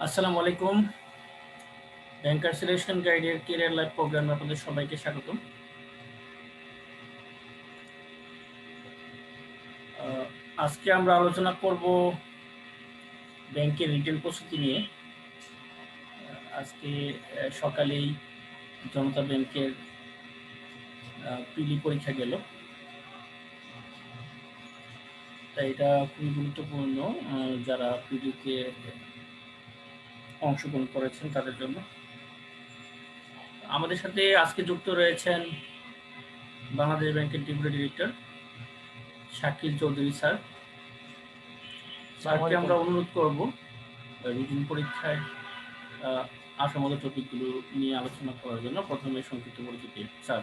আসসালামু আলাইকুম। ব্যাংকার সিলেকশন গাইডের কেরিয়ার লাইভ প্রোগ্রামে আপনাদের সবাইকে স্বাগতম। আজকে আমরা আলোচনা করব ব্যাংকের রিটেন প্রস্তুতি নিয়ে। আজকে সকালেই জনতা ব্যাংকের প্রিলি পরীক্ষা গেল, তাই এটা খুবই গুরুত্বপূর্ণ যারা প্রিলিতে অংশগ্রহণ করেছেন তাদের জন্য। আমাদের সাথে আজকে যুক্ত রয়েছেন বাংলাদেশ ব্যাংকের deputy director Shakil Chowdhury sir. স্যারকে আমরা অনুরোধ করব রিটেন পরীক্ষায় আসার মতো টপিকগুলো নিয়ে আলোচনা করার জন্য। প্রথমে সংক্ষিপ্ত পরিচিতি স্যার।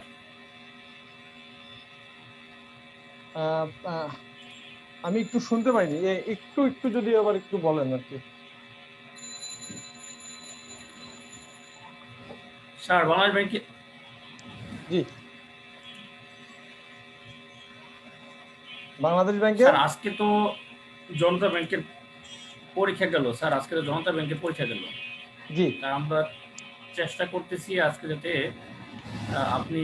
আমি একটু শুনতে পাইনি, একটু একটু যদি আবার একটু বলেন আর কি। স্যার বাংলাদেশ ব্যাংকে জি, বাংলাদেশ ব্যাংকে স্যার আজকে তো জনতা ব্যাংকের পরীক্ষা গেল। স্যার আজকে তো জনতা ব্যাংকের পরীক্ষা গেল। জি, তা আমরা চেষ্টা করতেছি আজকে যাতে আপনি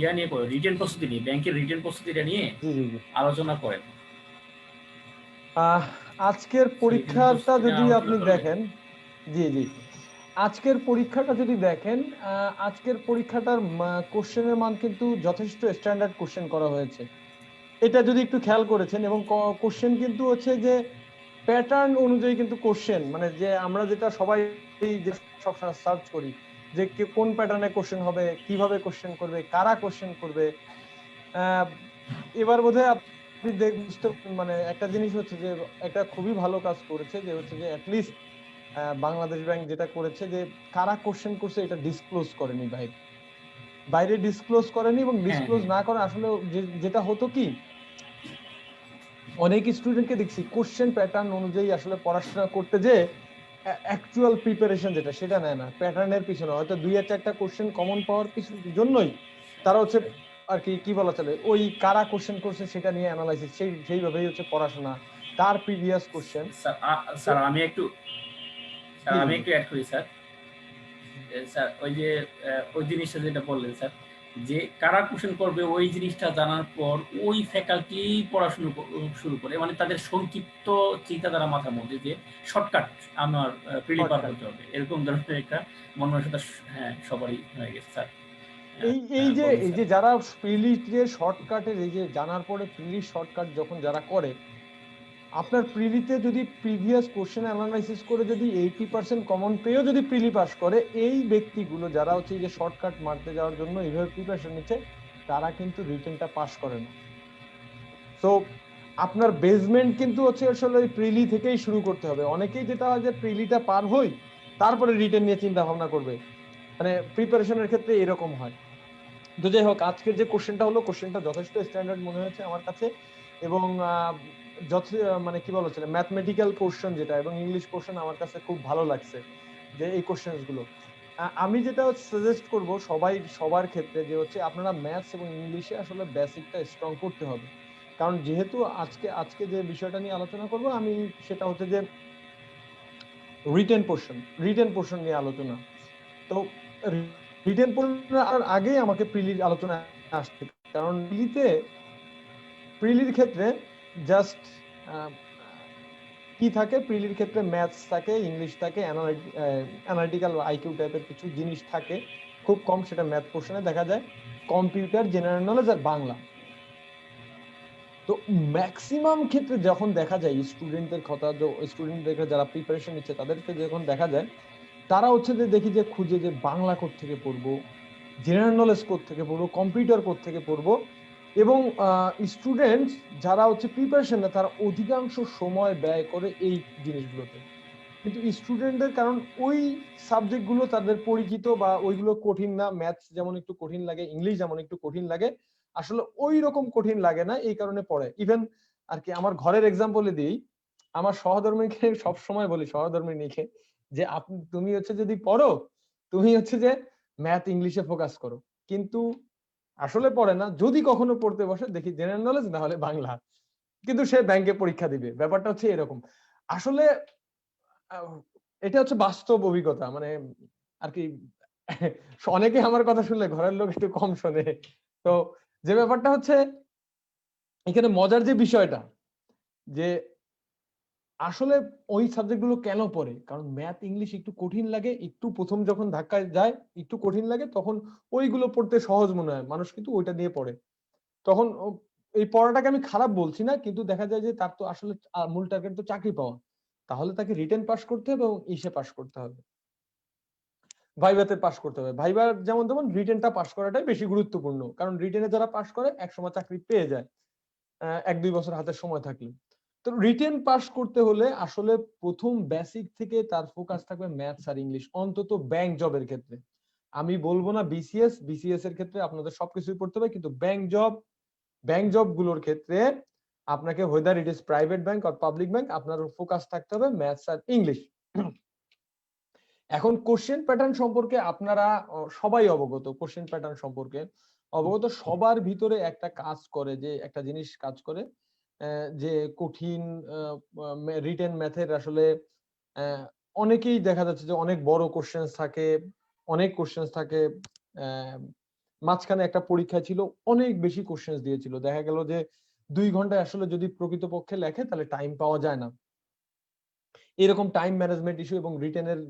ইয়া নিয়ে রিটেন প্রস্তুতি নিয়ে, ব্যাংকের রিটেন প্রস্তুতিটা নিয়ে জি, জি, জি। আলোচনা করেন। আজকের রিটেন পরীক্ষাটা প্রস্তুতি নিয়ে যদি আলোচনা আপনি করলে দেখেন, জি জি, আজকের পরীক্ষাটা যদি দেখেন, আজকের পরীক্ষাটার কোশ্চেনের মান কিন্তু যথেষ্ট স্ট্যান্ডার্ড কোশ্চেন করা হয়েছে। এটা যদি একটু খেয়াল করেছেন, এবং কোশ্চেন কিন্তু হচ্ছে যে প্যাটার্ন অনুযায়ী কিন্তু কোশ্চেন, মানে যে আমরা যেটা সবাই যে সবসময় সার্চ করি যে কোন প্যাটার্নে কোশ্চেন হবে, কিভাবে কোশ্চেন করবে, কারা কোশ্চেন করবে। এবার বোধহয় আপনি বুঝতে, মানে একটা জিনিস হচ্ছে যে একটা খুবই ভালো কাজ করেছে, যে হচ্ছে যে অ্যাটলিস্ট বাংলাদেশ ব্যাংক যেটা করেছে যে কারা কোশ্চেন করছে এটা ডিসক্লোজ করেনি, বাইরে বাইরে ডিসক্লোজ করেনি। এবং হ্যাঁ ডিসক্লোজ হ্যাঁ না করে আসলে যেটা হতো কি, অনেক স্টুডেন্টকে দেখছি কোশ্চেন প্যাটার্ন অনুযায়ী আসলে পড়াশোনা করতে, যে অ্যাকচুয়াল প্রিপারেশন যেটা সেটা নেয় না, প্যাটার্নের পিছনে হয়তো দুই আর চারটা কোশ্চেন কমন পাওয়ার জন্যই তারা হচ্ছে আর কি কি বলা চলে ওই কারা কোশ্চেন করছে সেটা নিয়ে অ্যানালাইসিস, সেইভাবেই হচ্ছে পড়াশোনা, তার প্রিভিয়াস কোশ্চেন। স্যার। তো স্যার আমি একটু জি জি জি, অ্যাড করি স্যার। স্যার ওই যে ওই জিনিসটা যেটা বললেন স্যার, যে কারা কোশ্চেন করবে ওই জিনিসটা জানার পর ওই ফ্যাকাল্টি পড়াশুনো শুরু করে, মানে তাদের সংক্ষিপ্ত চিন্তাধারা মাথার মধ্যে যে শর্টকাট আমার প্রিলি পার শর্টকাট। হতে হবে, এরকম ধরনের একটা মন মানসিকতা হ্যাঁ সবারই হয়ে গেছে স্যার। হ্যাঁ, এই এই যে বলুন এই স্যার। যে যারা প্রিলি যে শর্টকাটের, এই যে জানার পরে প্রিলি শর্টকাট যখন যারা করে, আপনার প্রিলিতে যদি প্রিভিয়াস কোশ্চেন অ্যানালাইসিস করে যদি 80% কমন পেয়েও যদি প্রিলি পাস করে, এই ব্যক্তিগুলো যারা হচ্ছে এই যে শর্টকাট মারতে যাওয়ার জন্য এইভাবে প্রিপারেশন নিচ্ছে, তারা কিন্তু রিটেনটা পাস করে না। তো আপনার বেসমেন্ট কিন্তু হচ্ছে আসলে ওই প্রিলি থেকেই শুরু করতে হবে। অনেকেই যেটা হয় যে প্রিলিটা পার হই, তারপরে রিটেন নিয়ে চিন্তা ভাবনা করবে, মানে প্রিপারেশনের ক্ষেত্রে এরকম হয়। তো যাই হোক, আজকের যে কোশ্চেনটা হলো, কোশ্চেনটা যথেষ্ট স্ট্যান্ডার্ড মনে হয়েছে আমার কাছে। এবং মানে কি বলা চলে, ম্যাথমেটিক্যাল পোর্শন যেটা এবং ইংলিশ পোর্শন আমার কাছে খুব ভালো লাগছে যে এই কোশ্চেন গুলো। আমি যেটা সাজেস্ট করব সবার ক্ষেত্রে, যে হচ্ছে আপনারা ম্যাথস এবং ইংলিশে আসলে বেসিকটা স্ট্রং করতে হবে। কারণ যেহেতু আজকে আজকে যে বিষয়টা নিয়ে আলোচনা করব আমি, সেটা হচ্ছে যে রিটেন পোর্শন নিয়ে আলোচনা। তো রিটেন পোর্শন আগে আমাকে প্রিলির আলোচনা আসতে, কারণ প্রিলির ক্ষেত্রে জাস্ট কি থাকে, প্রিলির ক্ষেত্রে ম্যাথস থাকে, ইংলিশ থাকে, অ্যানালিটিক্যাল আইকিউ টাইপের কিছু জিনিস থাকে, খুব কম, সেটা ম্যাথ পোর্শনে দেখা যায়, কম্পিউটার, জেনারেল নলেজ আর বাংলা। তো ম্যাক্সিমাম ক্ষেত্রে যখন দেখা যায় স্টুডেন্টদের কথা, স্টুডেন্টদের যারা প্রিপারেশন নিচ্ছে তাদেরকে যখন দেখা যায়, তারা হচ্ছে যে দেখি যে খুঁজে যে বাংলা থেকে পড়বো, জেনারেল নলেজ থেকে পড়বো, কম্পিউটার থেকে পড়বো। এবং স্টুডেন্ট যারা হচ্ছে প্রিপারেশন না, তারা অধিকাংশ সময় ব্যয় করে এই জিনিসগুলোতে। কিন্তু স্টুডেন্টদের, কারণ ওই সাবজেক্ট গুলো তাদের পরিচিত বা ওইগুলো কঠিন না, ম্যাথস যেমন একটু কঠিন লাগে, ইংলিশ যেমন একটু কঠিন লাগে, আসলে ওই রকম কঠিন লাগে না, এই কারণে পড়ে। ইভেন আর কি আমার ঘরের এক্সাম্পলে দিই, আমার সহধর্মীকে সব সময় বলি, সহধর্মিনীকে, যে তুমি হচ্ছে যদি পড়ো, তুমি হচ্ছে যে ম্যাথ ইংলিশে ফোকাস করো। কিন্তু আসলে পড়ে না, যদি কখনো পড়তে বসে দেখি জেনারেল নলেজ না হলে বাংলা, কিন্তু সে ব্যাংকে পরীক্ষা দিবে। ব্যাপারটা হচ্ছে এরকম। আসলে আহ, এটা হচ্ছে বাস্তব অভিজ্ঞতা, মানে আর কি। অনেকে আমার কথা শুনলে ঘরের লোক একটু কম শোনে। তো যে ব্যাপারটা হচ্ছে, এখানে মজার যে বিষয়টা, যে আসলে ওই সাবজেক্ট গুলো কেন পড়ে, কারণ ম্যাথ ইংলিশ একটু কঠিন লাগে, একটু প্রথম যখন ধাক্কায় যায় একটু কঠিন লাগে, তখন ওইগুলো পড়তে সহজ মনে হয়, মানুষ কিন্তু ওইটা দিয়ে পড়ে। তখন এই পড়াটাকে আমি খারাপ বলছি না, কিন্তু দেখা যায় যে তার তো আসলে মূল টার্গেট তো চাকরি পাওয়া। তাহলে তাকে রিটেন পাস করতে হবে এবং ইসে পাস করতে হবে, ভাইভাতে পাস করতে হবে। ভাইবার যেমন তেমন, রিটেনটা পাস করাটাই বেশি গুরুত্বপূর্ণ, কারণ রিটেনে যারা পাস করে একসময় চাকরি পেয়ে যায়, 1-2 বছর হাতে সময় থাকলে। তো রিটেন পাস করতে হলে আসলে প্রথম বেসিক থেকে তার ফোকাস থাকবে ম্যাথস আর ইংলিশ, অন্তত ব্যাংক জবের ক্ষেত্রে। আমি বলবো না বিসিএস, বিসিএস এর ক্ষেত্রে আপনাদের সবকিছুই পড়তে হবে, কিন্তু ব্যাংক জব গুলোর ক্ষেত্রে আপনাকে, whether it is private bank or public bank, আপনার ফোকাস থাকতে হবে ম্যাথস আর ইংলিশ। এখন কোশ্চেন প্যাটার্ন সম্পর্কে আপনারা সবাই অবগত, কোশ্চেন প্যাটার্ন সম্পর্কে অবগত। সবার ভিতরে একটা কাজ করে, যে একটা জিনিস কাজ করে, যে কঠিন রিটেন ম্যাথের আসলে আহ, অনেকেই দেখা যাচ্ছে যে অনেক বড় কোশ্চেন্স থাকে, অনেক কোশ্চেন্স থাকে। আহ, মাঝখানে একটা পরীক্ষা ছিল, অনেক বেশি কোশ্চেন্স দিয়েছিল, দেখা গেল যে 2 ঘন্টায় আসলে যদি প্রকৃতপক্ষে লেখে তাহলে টাইম পাওয়া যায় না। এরকম টাইম ম্যানেজমেন্ট ইস্যু, এবং রিটেনের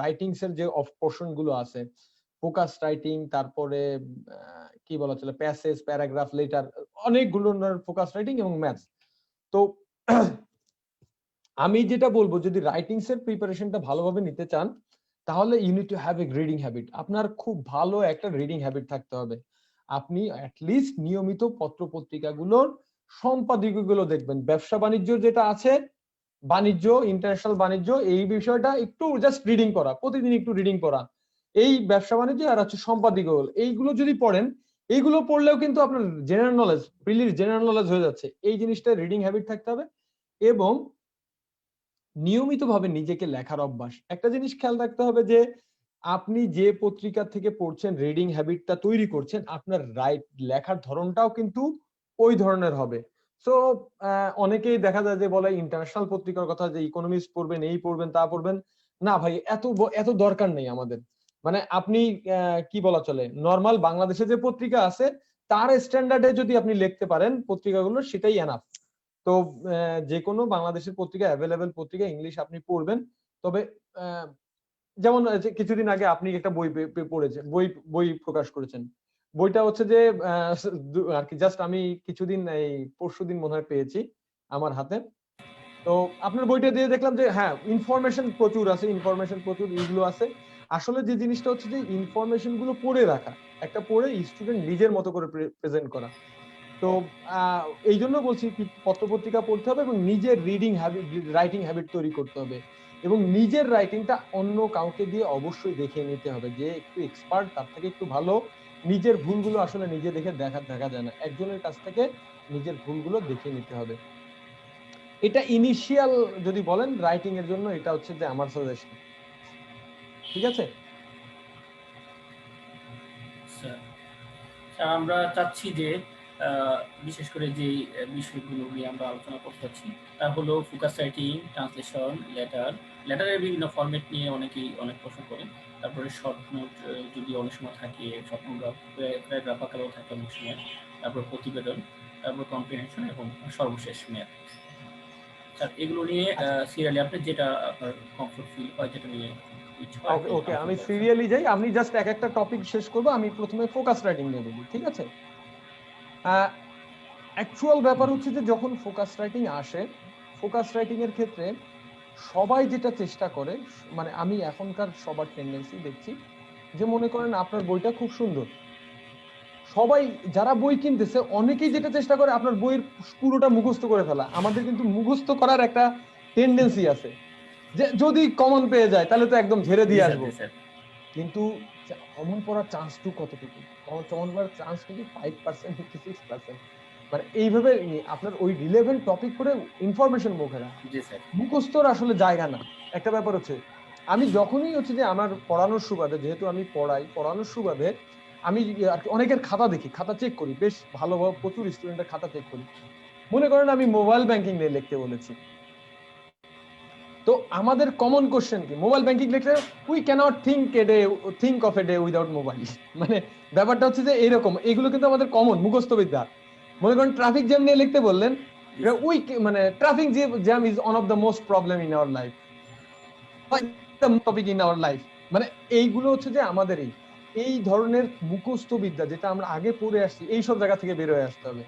রাইটিংস এর যে অফ পোর্শন গুলো আছে, ফোকাস রাইটিং, তারপরে কি বলা চলে, প্যাসেজ, প্যারাগ্রাফ, লেটার, অনেকগুলো ফোকাস রাইটিং এবং ম্যাথস। তো আমি যেটা বলবো, যদি রাইটিংস এর প্রিপারেশনটা ভালোভাবে নিতে চান, তাহলে you need to have a reading habit. আপনার খুব ভালো একটা রিডিং হ্যাবিট থাকতে হবে। আপনি অ্যাটলিস্ট নিয়মিত পত্র পত্রিকাগুলোর সম্পাদকীয়গুলো দেখবেন। ব্যবসা বাণিজ্য যেটা আছে, বাণিজ্য, ইন্টারন্যাশনাল বাণিজ্য, এই বিষয়টা একটু জাস্ট রিডিং করা, প্রতিদিন একটু রিডিং করা। এই ব্যবসা বাণিজ্য আর হচ্ছে সম্পাদকীয়, এইগুলো যদি পড়েন, এইগুলো পড়লেও কিন্তু আপনার জেনারেল নলেজ, প্রিলির জেনারেল নলেজ হয়ে যাচ্ছে। এই জিনিসটা রিডিং হ্যাবিট থাকতে হবে, এবং নিয়মিতভাবে নিজেকে লেখার অভ্যাস। একটা জিনিস খেয়াল রাখতে হবে যে আপনি যে পত্রিকা থেকে পড়ছেন, রিডিং হ্যাবিটটা তৈরি করছেন, আপনার লেখার ধরনটাও কিন্তু ওই ধরনের হবে। সো অনেকেই দেখা যায় যে বলে ইন্টারন্যাশনাল পত্রিকার কথা, যে ইকোনমিক্স পড়বেন, এই পড়বেন, তা পড়বেন। না ভাই, এত দরকার নেই আমাদের। মানে আপনি কি বলা চলে, নর্মাল বাংলাদেশে যে পত্রিকা আছে তার স্ট্যান্ডার্ডে যদি আপনি লিখতে পারেন পত্রিকাগুলো, সেটাই এনাফ। তো যে কোনো বাংলাদেশের পত্রিকা, অ্যাভেলেবেল পত্রিকা ইংলিশ আপনি পড়বেন। তবে যেমন যে কিছুদিন আগে আপনি একটা বই পড়েছেন, বই প্রকাশ করেছেন। বইটা হচ্ছে যে আর কি, জাস্ট আমি কিছুদিন, এই পরশুদিন মনে হয় পেয়েছি আমার হাতে। তো আপনার বইটা দিয়ে দেখলাম যে হ্যাঁ, ইনফরমেশন প্রচুর আছে, ইনফরমেশন প্রচুর এইগুলো আছে। আসলে যে জিনিসটা হচ্ছে যে ইনফরমেশন গুলো পড়ে রাখা, একটা পড়ে স্টুডেন্ট নিজের মতো করে প্রেজেন্ট করা। তো এই জন্য বলছি কি, পত্রপত্রিকা পড়তে হবে এবং নিজের রিডিং হ্যাবিট, রাইটিং হ্যাবিট তৈরি করতে হবে, এবং নিজের রাইটিংটা অন্য কাউকে দিয়ে অবশ্যই দেখিয়ে নিতে হবে, যে একটু এক্সপার্ট, তার থেকে একটু ভালো। নিজের ভুলগুলো আসলে নিজে দেখে দেখা যায় না, একজনের কাছ থেকে নিজের ভুলগুলো দেখিয়ে নিতে হবে। এটা ইনিশিয়াল যদি বলেন রাইটিং এর জন্য, এটা হচ্ছে যে আমার সাজেশন। ঠিক আছে? আচ্ছা, আমরা চাচ্ছি যে বিশেষ করে যে বিষয়গুলো নিয়ে আমরা আলোচনা করতে চাচ্ছি তা হলো ফোকাস রাইটিং, ট্রান্সলেশন, লেটারের বিভিন্ন ফরম্যাট নিয়ে অনেকেই অনেক প্রশ্ন করে। তারপরে শর্ট নোট যদি অনেক সময় থাকে, শর্ট নোট প্যারাগ্রাফ আকারেও থাকে অনেক সময়। তারপর প্রতিবেদন, তারপর কম্প্রিহেনশন এবং সর্বশেষ ম্যাথ। স্যার এগুলো নিয়ে আচ্ছা, সিরিয়ালি আপনি যেটা আপনার কমফোর্ট ফিল হয়, যেটা নিয়ে ইচ্ছা হয় ওকে আপনি ওকে, আমি আলোচনা করবেন স্যার। সিরিয়ালি যাই, আমি জাস্ট এক একটা টপিক শেষ করব। আমি প্রথমে ফোকাস রাইটিং নিয়ে বলি, ঠিক আছে? অ্যাকচুয়াল ব্যাপার হচ্ছে যে যখন ফোকাস রাইটিং আসে, ফোকাস রাইটিং এর ক্ষেত্রে সবাই যেটা চেষ্টা করে, মানে আমি এখনকার সবার টেন্ডেন্সি দেখছি, যে মনে করেন আপনার বইটা খুব সুন্দর, সবাই যারা বই কিনতেছে অনেকেই স্যার যেটা চেষ্টা করে আপনার বইয়ের পুরোটা মুখস্থ করে ফেলা। আমাদের কিন্তু মুখস্থ করার একটা টেন্ডেন্সি আছে, যে যদি কমন পেয়ে যায় তাহলে তো একদম ঝেড়ে জি দিয়ে স্যার, আসবো। জি স্যার। কিন্তু কমন পড়ার চান্সটুকু কতটুকু, কমন পড়ার চান্স কিন্তু 5%, 56%। মানে এইভাবে আপনার ওই রিলেভেন্ট টপিক করে ইনফরমেশন মুখে রাখা, জি স্যার। মুখস্থর আসলে জায়গা না। একটা ব্যাপার হচ্ছে, আমি যখনই হচ্ছে যে আমার পড়ানোর সুবাদে, যেহেতু আমি পড়াই, পড়ানোর সুবাদে আমি আর কি অনেকের খাতা দেখি, খাতা চেক করি, বেশ ভালোভাবে প্রচুর স্টুডেন্টের খাতা চেক করি। মনে করেন আমি মোবাইল ব্যাংকিং নিয়ে লিখতে বলেছি, তো আমাদের কমন কোশ্চেন কি, মোবাইল ব্যাংকিং লিখলে we cannot think of a day without mobile. মানে ব্যাপারটা হচ্ছে যে এরকম, এগুলো কিন্তু আমাদের কমন মুখস্থ বিদ্যা। মনে করেন ট্রাফিক জ্যাম নিয়ে লিখতে বললেন, মানে traffic jam is one of the most problem in our life, topic in our life. মানে এইগুলো হচ্ছে যে আমাদের এই ধরনের মুখস্থ বিদ্যা যেটা আমরা আগে পড়ে আসছি, এই সব জায়গা থেকে বের হয়ে আসতে হবে।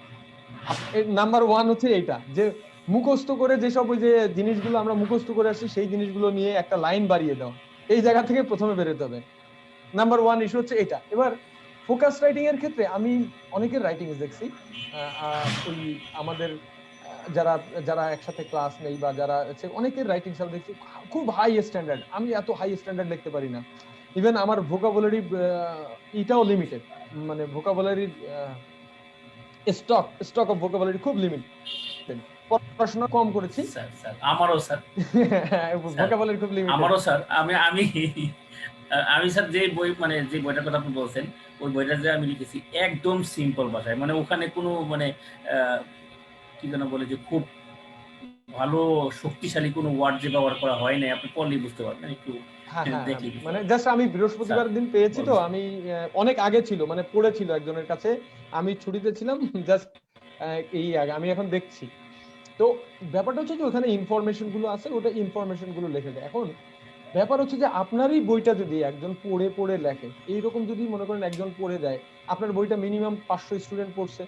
নাম্বার ওয়ান হচ্ছে এইটা, যে মুখস্থ করে যেসব ওই যে জিনিসগুলো আমরা মুখস্থ করে আসছি সেই জিনিসগুলো নিয়ে একটা লাইন বাড়িয়ে দেওয়া, এই জায়গা থেকে প্রথমে বেরোতে হবে। নাম্বার ওয়ান ইস্যু হচ্ছে এটা। এবার ফোকাস রাইটিং এর ক্ষেত্রে আমি অনেকের রাইটিং দেখছি, ওই আমাদের যারা যারা একসাথে ক্লাস নেই বা যারা অনেকের রাইটিং সাল দেখছি খুব হাই স্ট্যান্ডার্ড। আমি এত হাই স্ট্যান্ডার্ড লিখতে পারি না। ইভেন আমার ভোকাবুলারি এটাও লিমিটেড, মানে ভোকাবুলারি স্টক অফ ভোকাবুলারি খুব লিমিটেড। পড়াশোনা কম করেছি স্যার। স্যার আমারও স্যার, ভোকাবুলারি খুব লিমিটেড। আমারও স্যার। আমি আমি স্যার যে বই, মানে যে বইটার কথা আপনি বলছেন, ওই বইটা যে আমি লিখেছি একদম সিম্পল ভাষায়, মানে ওখানে কোনো মানে কি যেন বলে যে খুব ভালো শক্তিশালী কোনো ওয়ার্ড যে ব্যবহার করা হয় না, আপনি পড়লেই বুঝতে পারবেন, একটু দেখলে। মানে জাস্ট আমি বৃহস্পতিবার দিন পেয়েছি, তো আমি অনেক আগে ছিল, মানে পড়েছিল একজনের কাছে, আমি ছুটিতে ছিলাম জাস্ট এই আগে, আমি এখন দেখছি। তো ব্যাপারটা হচ্ছে যে ওখানে ইনফরমেশন গুলো আছে, ওটা ইনফরমেশন গুলো লিখে দেয়। এখন ব্যাপার হচ্ছে যে আপনারই বইটা যদি একজন পড়ে পড়ে লেখে, এইরকম যদি মনে করেন একজন পড়ে দেয়, আপনার বইটা মিনিমাম 500 স্টুডেন্ট পড়ছে,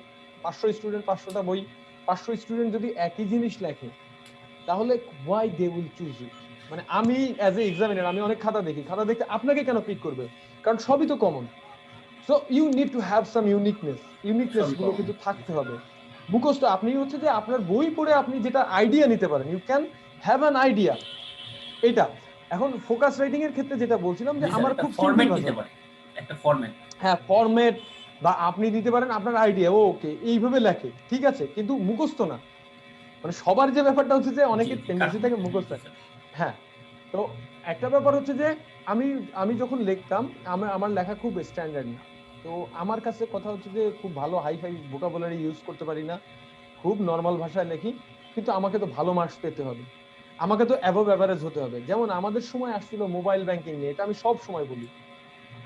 500 স্টুডেন্ট 500টা বই, 500 স্টুডেন্ট যদি একই জিনিস লেখে, তাহলে why they will choose you? মানে আমি অ্যাজ এ এক্সামিনার আমি অনেক খাতা দেখি, খাতা দেখতে আপনাকে কেন পিক করবে? কারণ সবই তো common. So you need to have some uniqueness গুলো কিন্তু থাকতে হবে। মুখস্থ আপনি হচ্ছে যে আপনার বই পড়ে আপনি যেটা আইডিয়া নিতে পারেন, you can have an idea. এটা এখন ফোকাস রাইটিং এর ক্ষেত্রে যেটা বলছিলাম যে আমার খুব ফরম্যাট দিতে পারে, একটা ফরম্যাট, হ্যাঁ ফরম্যাট, বা আপনি দিতে পারেন আপনার আইডিয়া, ওকে এইভাবে লেখে, ঠিক আছে, কিন্তু মুখস্থ না। মানে সবার যে ব্যাপারটা হচ্ছে যে অনেকের টেন্ডেন্সি থাকে মুখস্থ। হ্যাঁ, তো একটা ব্যাপার হচ্ছে যে আমি যখন লিখতাম আমার লেখা খুব স্ট্যান্ডার্ড না। তো আমার কাছে কথা হচ্ছে যে খুব ভালো হাই ভোকাবুলারি ইউজ করতে পারি না, খুব নর্মাল ভাষায় লিখি, কিন্তু আমাকে তো ভালো মার্কস পেতে হবে, আমাকে তো অ্যাবভ অ্যাভারেজ হতে হবে। যেমন আমাদের সময় আসছিল মোবাইল ব্যাংকিং নিয়ে, এটা আমি সব সময় বলি।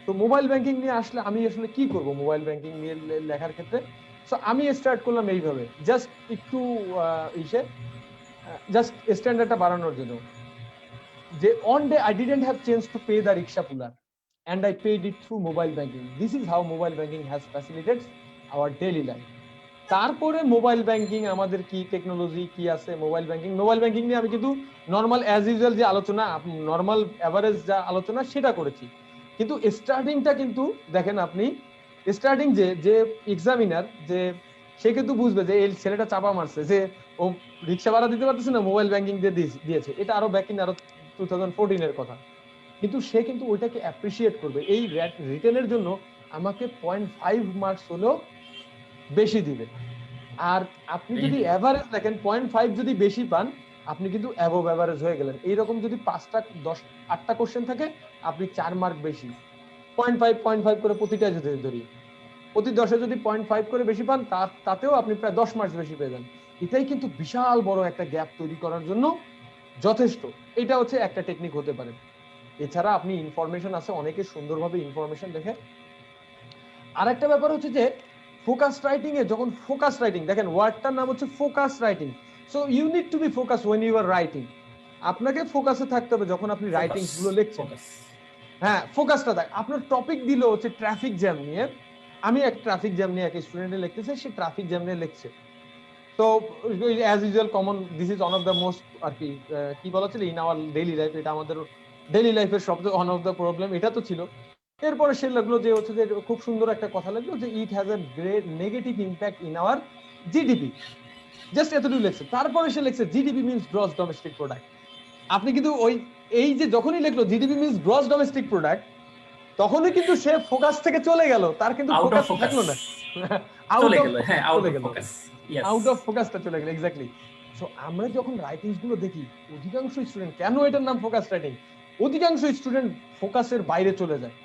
তো মোবাইল ব্যাংকিং নিয়ে আসলে আমি আসলে কি করব মোবাইল ব্যাংকিং নিয়ে লেখার ক্ষেত্রে? সো আমি স্টার্ট করলাম এইভাবে, জাস্ট একটু জাস্ট স্ট্যান্ডার্ডটা বাড়ানোর জন্য, যে on day I didn't have chance to pay the rickshaw puller and I paid it through mobile banking. This is how mobile banking has facilitated our daily life. তারপরে mobile banking আমাদের কি technology কি আছে, mobile banking নিয়ে আমি কিন্তু normal as usual যে আলোচনা, নর্মাল এভারেজ যা আলোচনা সেটা করেছি, কিন্তু স্টার্টিংটা কিন্তু দেখেন আপনি, স্টার্টিং যে এক্সামিনার যে সে কিন্তু বুঝবে যে এই ছেলেটা চাপা মারছে, যে ও রিক্সা ভাড়া দিতে পারতেছে না, মোবাইল ব্যাংকিং দিয়ে দিয়েছে, এটা আরো ব্যাক ইন আরো 2014 এর কথা, কিন্তু সে কিন্তু ওইটাকে অ্যাপ্রিসিয়েট করবে। এই রিটেনের জন্য আমাকে 0.5 মার্কস হলেও বেশি দিবে। আর আপনি যদি এভারেজ দেখেন 0.5 যদি বেশি পান, আপনি কিন্তু অ্যাবভ এভারেজ হয়ে গেলেন। এইরকম যদি 5টা 8টা কোশ্চেন থাকে, আপনি 4 মার্ক বেশি, 0.5 করে প্রতিটা যদি ধরি, প্রতি 10-এ যদি 0.5 করে বেশি পান, তাতেও আপনি প্রায় 10 মার্কস বেশি পেয়ে যান। এটাই কিন্তু বিশাল বড় একটা গ্যাপ তৈরি করার জন্য যথেষ্ট। এটা হচ্ছে একটা টেকনিক হতে পারে। এছাড়া আপনি ইনফরমেশন আছে, অনেকে সুন্দরভাবে ইনফরমেশন দেখে। আরেকটা ব্যাপার হচ্ছে যে ফোকাস রাইটিং এ, যখন ফোকাস রাইটিং দেখেন, ওয়ার্ডটার নাম হচ্ছে focus writing. So you need to be focus when you are writing. আপনাকে ফোকাসে থাকতে হবে যখন আপনি রাইটিংস গুলো লিখছেন। হ্যাঁ, ফোকাসটা দেখ। আপনার টপিক দিল হচ্ছে ট্রাফিক জ্যাম নিয়ে, আমি এক ট্রাফিক জ্যাম নিয়ে এক স্টুডেন্টে লিখতেছে, সে ট্রাফিক জ্যাম নিয়ে লিখছে। তো as usual common, this is one of the most আর কি বলা ছিল ইন আওয়ার ডেইলি লাইফ, এটা আমাদের ডেইলি লাইফের সবচেয়ে ওয়ান অফ দ্য প্রবলেম, এটা তো ছিল। এরপরে সে লাগলো যে হচ্ছে যে খুব সুন্দর একটা কথা লাগলো যে it has a great negative impact in our GDP, just এতটুকু লিখছে। তারপরে সে লিখছে GDP means gross domestic product. আপনি কিন্তু ওই এই যে যখনই লিখলো GDP means gross domestic product, তখনই কিন্তু সে ফোকাস থেকে চলে গেল, তার কিন্তু ফোকাস থাকলো না, আউট অফ ফোকাসটা চলে গেল। এক্স্যাক্টলি। সো আমরা যখন রাইটিংস গুলো দেখি, অধিকাংশ স্টুডেন্ট, কেন এটার নাম ফোকাস রাইটিং, অধিকাংশ স্টুডেন্ট ফোকাসের বাইরে চলে যায়,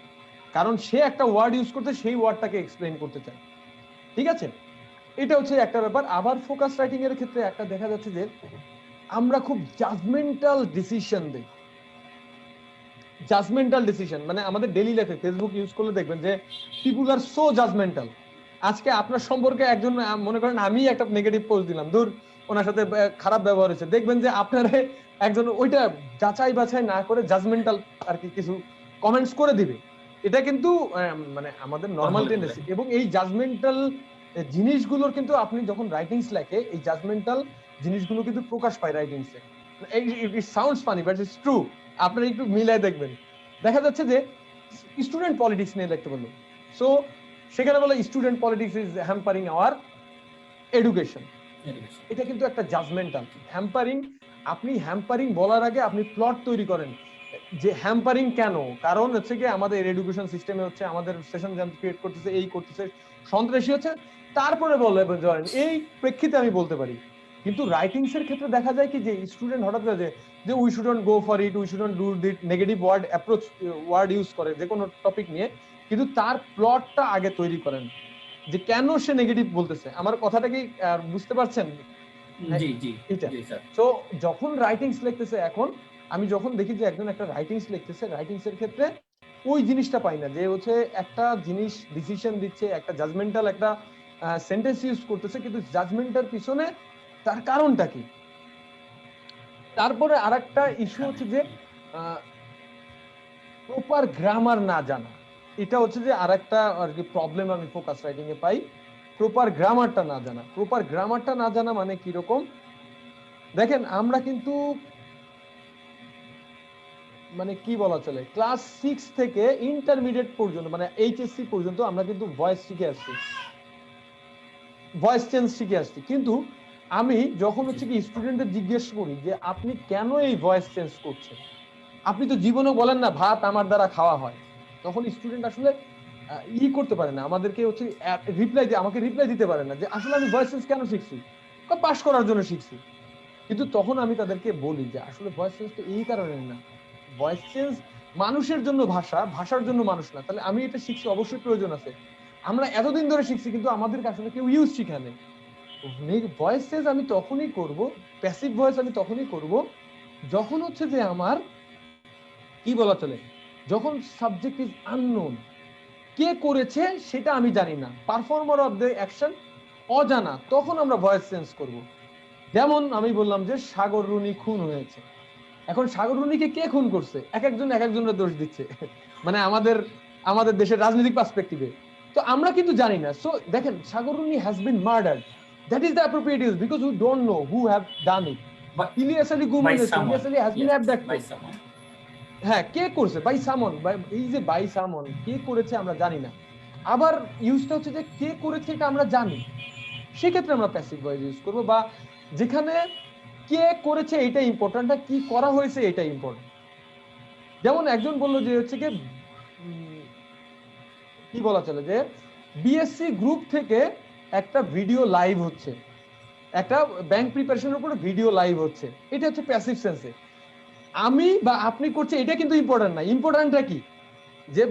কারণ সে একটা ওয়ার্ড ইউজ করতে, সেই ওয়ার্ডটাকে এক্সপ্লেইন করতে চায়। ঠিক আছে, এটা হচ্ছে একটা ব্যাপার। আবার ফোকাস রাইটিং এর ক্ষেত্রে একটা দেখা যাচ্ছে যে আমরা খুব জাজমেন্টাল ডিসিশন দিই। জাজমেন্টাল ডিসিশন মানে আমাদের ডেইলি লাইফে ফেসবুক ইউজ করলে দেখবেন যে পিপুল আর সো জাজমেন্টাল। আজকে আপনার সম্পর্কে একজন মনে করেন আমি একটা নেগেটিভ পোস্ট দিলাম, দূর ওনার সাথে খারাপ ব্যবহার হয়েছে, দেখবেন যে আপনার একজন ওইটা যাচাই বাছাই না করে জাজমেন্টাল আর কি কিছু কমেন্টস করে দিবে। এটা কিন্তু মানে আমাদের নর্মাল টেন্ডেন্সি। এবং এই জাজমেন্টাল জিনিসগুলোর কিন্তু আপনি যখন রাইটিংস লেখে এই জাজমেন্টাল জিনিসগুলো কিন্তু প্রকাশ পায় রাইটিংসে। It sounds funny but it's true. আপনারা একটু মিলাই দেখবেন, দেখা যাচ্ছে যে স্টুডেন্ট পলিটিক্স নিয়ে লিখতে বললো, সো সেখানে বলে student politics is hampering hour education. এটা কিন্তু একটা জাজমেন্টাল হ্যাম্পারিং। আপনি হ্যাম্পারিং বলার আগে আপনি প্লট তৈরি করেন যে হ্যাম্পারিং কেন, কারণ হচ্ছে কি আমাদের এডুকেশন সিস্টেমে হচ্ছে আমাদের সেশন জ্যাম ক্রিয়েট করতেছে, এই করতেছে, সন্ত্রাসী হচ্ছে, তারপরে বলবেন ধরেন এই প্রেক্ষিতে আমি বলতে পারি। কিন্তু রাইটিংস এর ক্ষেত্রে দেখা যায় কি যে স্টুডেন্ট হঠাৎ করে যে we shouldn't go for it, we shouldn't do that, negative word approach word use করে যে কোনো টপিক নিয়ে, কিন্তু তার প্লটটা আগে তৈরি করেন যে কেন সে নেগেটিভ বলতেছে। আমার কথাটা কি বুঝতে পারছেন? জি জি এটা জি স্যার। তো যখন রাইটিংস লিখতেছে, এখন আমি যখন দেখি যে একজন একটা রাইটিংস লিখতেছে, রাইটিংস এর ক্ষেত্রে ওই জিনিসটা পাই না যে হচ্ছে একটা জিনিস ডিসিশন দিচ্ছে, একটা জাজমেন্টাল একটা সেন্টেন্স ইউজ করতেছে, কিন্তু জাজমেন্টার পিছনে তার কারণটা কি। তারপরে আরেকটা ইস্যু হচ্ছে যে প্রপার গ্রামার না জানা। এটা হচ্ছে যে আরেকটা আর কি প্রবলেম আমি ফোকাস রাইটিং এ পাই, প্রপার গ্রামারটা না জানা। প্রপার গ্রামারটা না জানা মানে কি রকম, দেখেন আমরা কিন্তু মানে কি বলা চলে ক্লাস 6 থেকে ইন্টারমিডিয়েট পর্যন্ত মানে এইচএসসি পর্যন্ত আমরা কিন্তু ভয়েস শিখে আসছি, ভয়েস চেঞ্জ শিখে আসছি। কিন্তু আমি যখন হচ্ছে কি স্টুডেন্টদের জিজ্ঞেস করি যে আপনি কেন এই ভয়েস চেঞ্জ করছেন, আপনি তো জীবনেও বলেন না ভাত আমার দ্বারা খাওয়া হয়, তখন স্টুডেন্ট আসলে করতে পারে না, আমাদেরকে হচ্ছে আমাকে রিপ্লাই দিতে পারে না যে আসলে আমি ভয়েস চেঞ্জ কেন শিখছি, পাস করার জন্য শিখছি। কিন্তু তখন আমি তাদেরকে বলি যে আসলে ভয়েস চেঞ্জ তো এই কারণে না, ভয়েস চেঞ্জ মানুষের জন্য ভাষা, ভাষার জন্য মানুষ না। তাহলে আমি এটা শিখছি, অবশ্যই প্রয়োজন আছে, আমরা এতদিন ধরে শিখছি, কিন্তু আমাদের আসলে কেউ ইউজ শিখানে। ভয়েস চেঞ্জ আমি তখনই করব, প্যাসিভ ভয়েস আমি তখনই করব যখন হচ্ছে যে আমার কি বলা চলে, যখন সাবজেক্ট ইজ আননোন, কে করেছে সেটা আমি জানি না, পারফর্মার অফ দ্য অ্যাকশন অজানা, তখন আমরা ভয়েস চেঞ্জ করব। যেমন আমি বললাম যে সাগর রুনি খুন হয়েছে, এখন সাগর রুনিকে কে খুন করছে, এক একজনের দোষ দিচ্ছে মানে আমাদের আমাদের দেশের রাজনৈতিক পার্সপেক্টিভে, তো আমরা কিন্তু জানি না। সো দেখেন Sagar Runi has been murdered, that is the appropriate use because we don't know who have done it. Ilias Ali গুমান, Ilias Ali has been abducted, হ্যাঁ কে করছে, বাই সামন, এই যে বাই সামন কে করেছে আমরা জানি না। আবার ইউজটা হচ্ছে যে কে করেছে এটা আমরা জানি, সেক্ষেত্রে আমরা প্যাসিভ ভয়েস ইউজ করবো, বা যেখানে কে করেছে এটা ইম্পর্টেন্ট না, কি করা হয়েছে এটা ইম্পর্টেন্ট। যেমন একজন বললো যে হচ্ছে কি বলা চলে যে বিএসসি গ্রুপ থেকে একটা ভিডিও লাইভ হচ্ছে, একটা ব্যাংক প্রিপারেশনের উপরে ভিডিও লাইভ হচ্ছে, এটা হচ্ছে প্যাসিভ সেন্সে। আমি বা আপনি করছে এটা কিন্তু ইম্পর্টেন্ট না, ইম্পর্টেন্টটা কি যে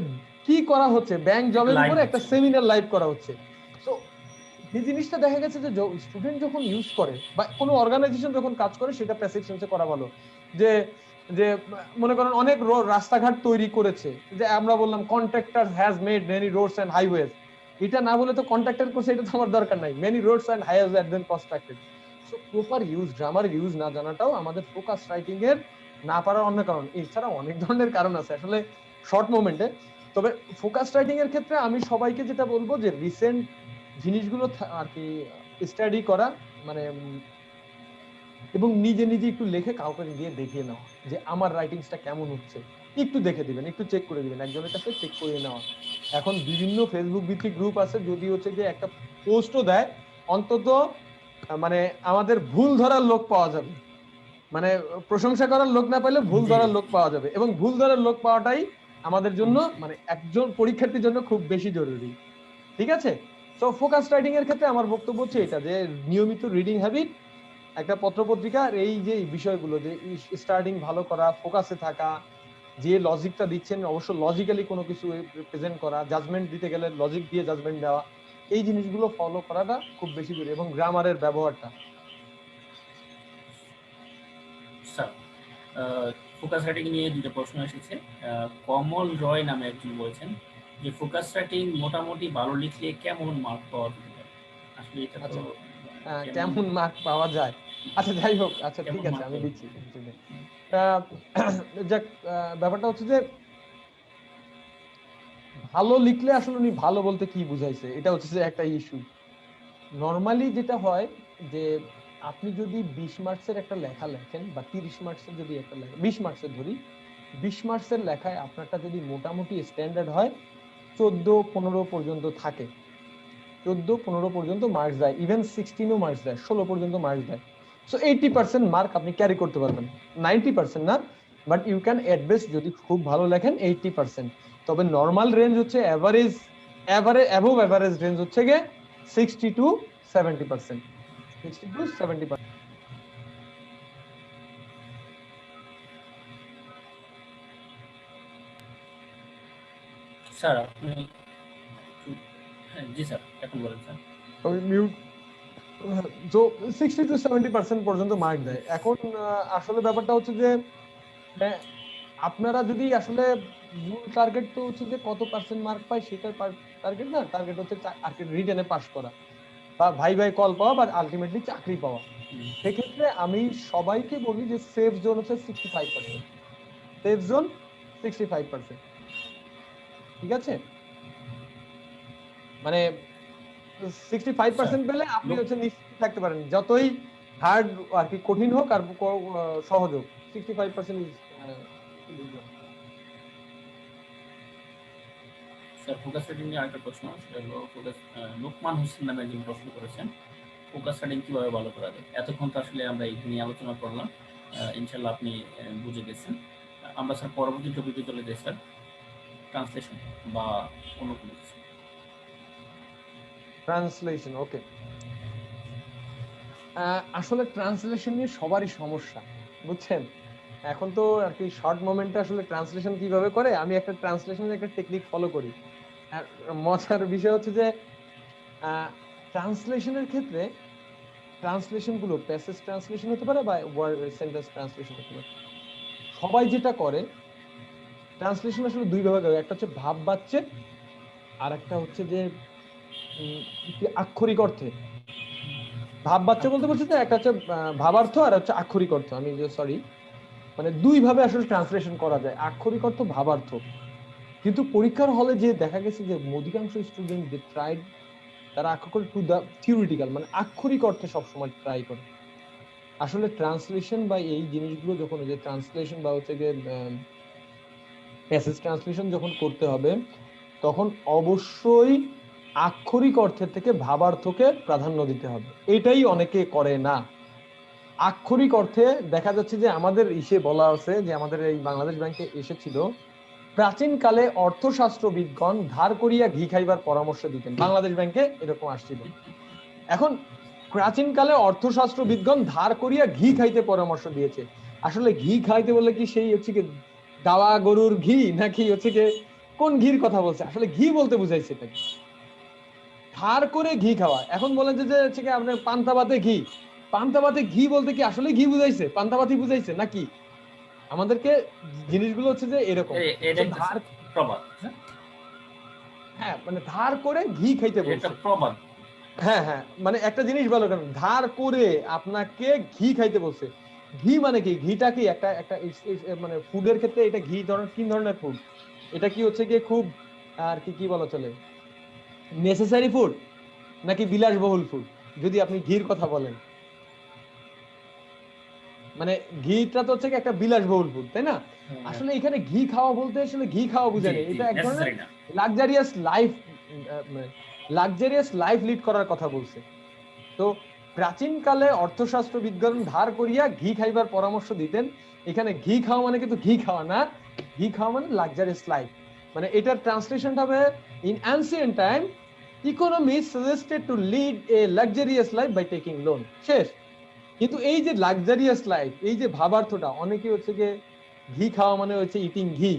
কি করা হচ্ছে, ব্যাংক জবের উপরে একটা সেমিনার লাইভ করা হচ্ছে। সো এই জিনিসটা দেখা গেছে যে স্টুডেন্ট যখন ইউজ করে বা কোনো অর্গানাইজেশন যখন কাজ করে সেটা প্যাসিভ সেন্সে করা ভালো। যে যে মনে করেন অনেক রাস্তাঘাট তৈরি করেছে, যে আমরা বললাম contractor has made many roads and highways, এটা না বলে তো কন্ট্রাক্টর করছে এটা তো আমার দরকার নাই, many roads and highways have been constructed. So proper use, grammar use না জানাটাও আমাদের ফোকাস রাইটিং এর না পারার অন্য কারণ। এছাড়া অনেক ধরনের কারণ আছে আসলে শর্ট মোমেন্টে। তবে ফোকাস রাইটিং এর ক্ষেত্রে আমি সবাইকে যেটা বলবো যে রিসেন্ট জিনিসগুলো আর কি স্টাডি করা, মানে এবং নিজে নিজে একটু লিখে কাউকে দিয়ে দেখিয়ে নেওয়া যে আমার রাইটিংসটা কেমন হচ্ছে, একটু দেখে দিবেন, একটু চেক করে দিবেন, একজনের কাছে চেক করে নেওয়া। এখন বিভিন্ন ফেসবুক ভিত্তিক গ্রুপ আছে, যদি হচ্ছে যে একটা পোস্টও দেয় অন্তত মানে আমাদের ভুল ধরার লোক পাওয়া যাবে, মানে প্রশংসা করার লোক না পেলে ভুল ধরার লোক পাওয়া যাবে, এবং ভুল ধরার লোক পাওয়াটাই আমাদের জন্য মানে একজন পরীক্ষার্থীর জন্য খুব বেশি জরুরি। ঠিক আছে, তো ফোকাস রাইটিং এর ক্ষেত্রে আমার বক্তব্য হচ্ছে এটা যে নিয়মিত রিডিং হ্যাবিট, একটা পত্রপত্রিকার এই যে বিষয়গুলো, যে স্টার্টিং ভালো করা, ফোকাসে থাকা, যে লজিকটা দিচ্ছেন অবশ্য লজিক্যালি কোনো কিছু প্রেজেন্ট করা, জাজমেন্ট দিতে গেলে লজিক দিয়ে জাজমেন্ট দেওয়া, এই জিনিসগুলো ফলো করাটা খুব বেশি জরুরি, এবং গ্রামারের ব্যবহারটা। ফোকাস রাইটিং নিয়ে দুটো প্রশ্ন এসেছে। কমল রয় নামে একজন বলেছেন যে ফোকাস রাইটিং মোটামুটি ভালো লিখলে কেমন মার্ক পাওয়া যেতে পারে? আসলে এটা তো আচ্ছা, কেমন কেমন মার্ক পাওয়া যায়? আচ্ছা, যাই হোক, আচ্ছা ঠিক কেমন আছে, মার্ক আমি পাওয়া দিচ্ছি কিছু নেই। যাক, ব্যাপারটা হচ্ছে যে ভালো লিখলে আসলে উনি ভালো বলতে কি বুঝাইছে, এটা হচ্ছে যে একটা ইস্যু। নর্মালি যেটা হয় যে আপনি যদি 20 মার্কসের একটা লেখা লেখেন বা 30 মার্কসের যদি একটা লেখা, 20 মার্কসের ধরি, 20 মার্কসের লেখায় আপনারটা যদি মোটামুটি স্ট্যান্ডার্ড হয়, 14-15 পর্যন্ত থাকে, 14-15 পর্যন্ত মার্কস দেয়, ইভেন 16ও মার্কস দেয়, 16 পর্যন্ত মার্কস দেয়। সো 80% মার্ক আপনি ক্যারি করতে পারবেন, 90% না, বাট ইউ ক্যান অ্যাডবেস্ট যদি খুব ভালো লেখেন 80%। তবে নর্মাল রেঞ্জ হচ্ছে এভারেজ, অ্যাবভ এভারেজ রেঞ্জ হচ্ছে গিয়ে 60-70%, 60-70%। স্যার আপনি হ্যাঁ জি স্যার এখন বলেন স্যার। আমি মিউট। তো 60-70% পর্যন্ত মার্ক দেয়। এখন আসলে ব্যাপারটা হচ্ছে যে হ্যাঁ, আপনারা যদি আসলে মূল টার্গেট তো হচ্ছে যে কত পার্সেন্ট মার্ক পায় সেটার টার্গেট না, টার্গেট হচ্ছে আর কি রিটেনে পাস করা বা ভাই ভাই কল পাওয়া বা আলটিমেটলি চাকরি পাওয়া। সেক্ষেত্রে আমি সবাইকে বলি যে সেফ জোন হচ্ছে 65%, সেফ জোন 65%, ঠিক আছে? মানে 65% পেলে আপনি লোক হচ্ছে নিশ্চিত থাকতে পারেন, যতই হার্ড আর কি কঠিন হোক আর সহজ হোক, 65% ইজ স্যার ফোকাস রাইটিং নিয়ে আরেকটা প্রশ্ন, সেটা হলো ফোকাস লোকমান হোসেন নামে একজন প্রশ্ন করেছেন ফোকাস রাইটিং কিভাবে ভালো করা যায়। এতক্ষণ তো আসলে আমরা এই নিয়ে আলোচনা করলাম, ইনশাল্লাহ আপনি বুঝে গেছেন। আমরা স্যার পরবর্তী টপিকে চলে যাই স্যার, ট্রান্সলেশন বা অন্য কোনো কিছু। ট্রান্সলেশন। ওকে, আসলে ট্রান্সলেশন নিয়ে সবারই সমস্যা, বুঝছেন? এখন তো আর কি শর্ট মোমেন্টে আসলে ট্রান্সলেশন কিভাবে করে, আমি একটা ট্রান্সলেশনের একটা টেকনিক ফলো করি। আর মজার বিষয় হচ্ছে যে ট্রান্সলেশনের ক্ষেত্রে ট্রান্সলেশন গুলো প্যাসেজ ট্রান্সলেশন হতে পারে বা ওয়ার্ড সেন্টেন্স ট্রান্সলেশন হতে পারে। সবাই যেটা করে, ট্রান্সলেশন আসলে দুই ভাগে হয়, একটা হচ্ছে ভাব বাচ্চে, আর একটা হচ্ছে যে আক্ষরিক অর্থে। ভাব বাচ্চা বলতে বলছি যে একটা হচ্ছে ভাবার্থ আর হচ্ছে আক্ষরিক অর্থ, আমি যে সরি, মানে দুই ভাবে আসলে ট্রান্সলেশন করা যায়, আক্ষরিক অর্থ ভাবার্থ। কিন্তু পরীক্ষার হলে যে দেখা গেছে যে অধিকাংশ স্টুডেন্ট দে ট্রাইড, তারা আক্ষরিক টু দা থিওরিটিক্যাল, মানে আক্ষরিক অর্থে সবসময় ট্রাই করে। আসলে ট্রান্সলেশন বা এই জিনিসগুলো যখন, যে ট্রান্সলেশন বা হচ্ছে গিয়ে প্যাসেজ ট্রান্সলেশন যখন করতে হবে, তখন অবশ্যই আক্ষরিক অর্থের থেকে ভাবার্থকে প্রাধান্য দিতে হবে। এটাই অনেকে করে না। আক্ষরিক অর্থে দেখা যাচ্ছে যে আমাদের ইসে বলা আছে যে আমাদের এই বাংলাদেশ ব্যাংকে এসেছিল, প্রাচীন কালে অর্থশাস্ত্রবিদগণ ধার করিয়া ঘি খাইবার পরামর্শ দিতেন, বাংলাদেশ ব্যাংকে এরকম আসছিল। এখন প্রাচীন কালে অর্থশাস্ত্রবিদগণ ধার করিয়া ঘি খাইতে পরামর্শ দিয়েছে, আসলে ঘি খাইতে বলে কি সেই হচ্ছে কি গাওয়া গরুর ঘি, নাকি হচ্ছে কি কোন ঘির কথা বলছে? আসলে ঘি বলতে বুঝাইছে এটা কি? ধার করে ঘি খাওয়া। এখন বলেন যে হচ্ছে কি আপনার পান্তা ভাতে ঘি, পান্তা ভাতে ঘি বলতে কি আসলে ঘি বুঝাইছে, পান্তা ভাতই বুঝাইছে নাকি? আমাদেরকে জিনিসগুলো হচ্ছে যে এরকম। এটা তো একটা ধার, প্রবাদ, হ্যাঁ হ্যাঁ মানে ধার করে ঘি খাইতে এটা একটা বলছে। প্রবাদ। হ্যাঁ হ্যাঁ, মানে একটা জিনিস ভালো কেন, ধার করে আপনাকে ঘি খাইতে বলছে। ঘি মানে কি? ঘিটা কি একটা একটা মানে ফুডের ক্ষেত্রে এটা ঘি ধরনের তিন ধরনের ফুড। এটা কি হচ্ছে গিয়ে খুব আর কি কি বলা চলে, নেসেসারি ফুড নাকি বিলাসবহুল ফুড? যদি আপনি ঘির কথা বলেন, মানে ঘিটা তো হচ্ছে কি একটা বিলাসবহুল ফুড, তাই না? হ্যাঁ, আসলে এখানে ঘি খাওয়া বলতে আসলে ঘি খাওয়া জি বুঝায় না, জি এটা এক ধরনের নেসেসারি না। Luxurious life, luxurious life lead করার কথা বলছে। তো প্রাচীন কালে অর্থশাস্ত্রবিদগণ ধার করিয়া ঘি খাইবার পরামর্শ দিতেন। এখানে ঘি খাওয়া মানে কিন্তু ঘি খাওয়া না, ঘি খাওয়া মানে লাক্সারিয়াস লাইফ। মানে এটার ট্রান্সলেশন হবে, in ancient time economy suggested to lead a luxurious life by taking loan. শেষ। কিন্তু এই যে লাক্সারিয়াস লাইফ, এই যে ভাবার্থটা, অনেকে হচ্ছে গিয়ে ঘি খাওয়া মানে হচ্ছে ইটিং ঘি।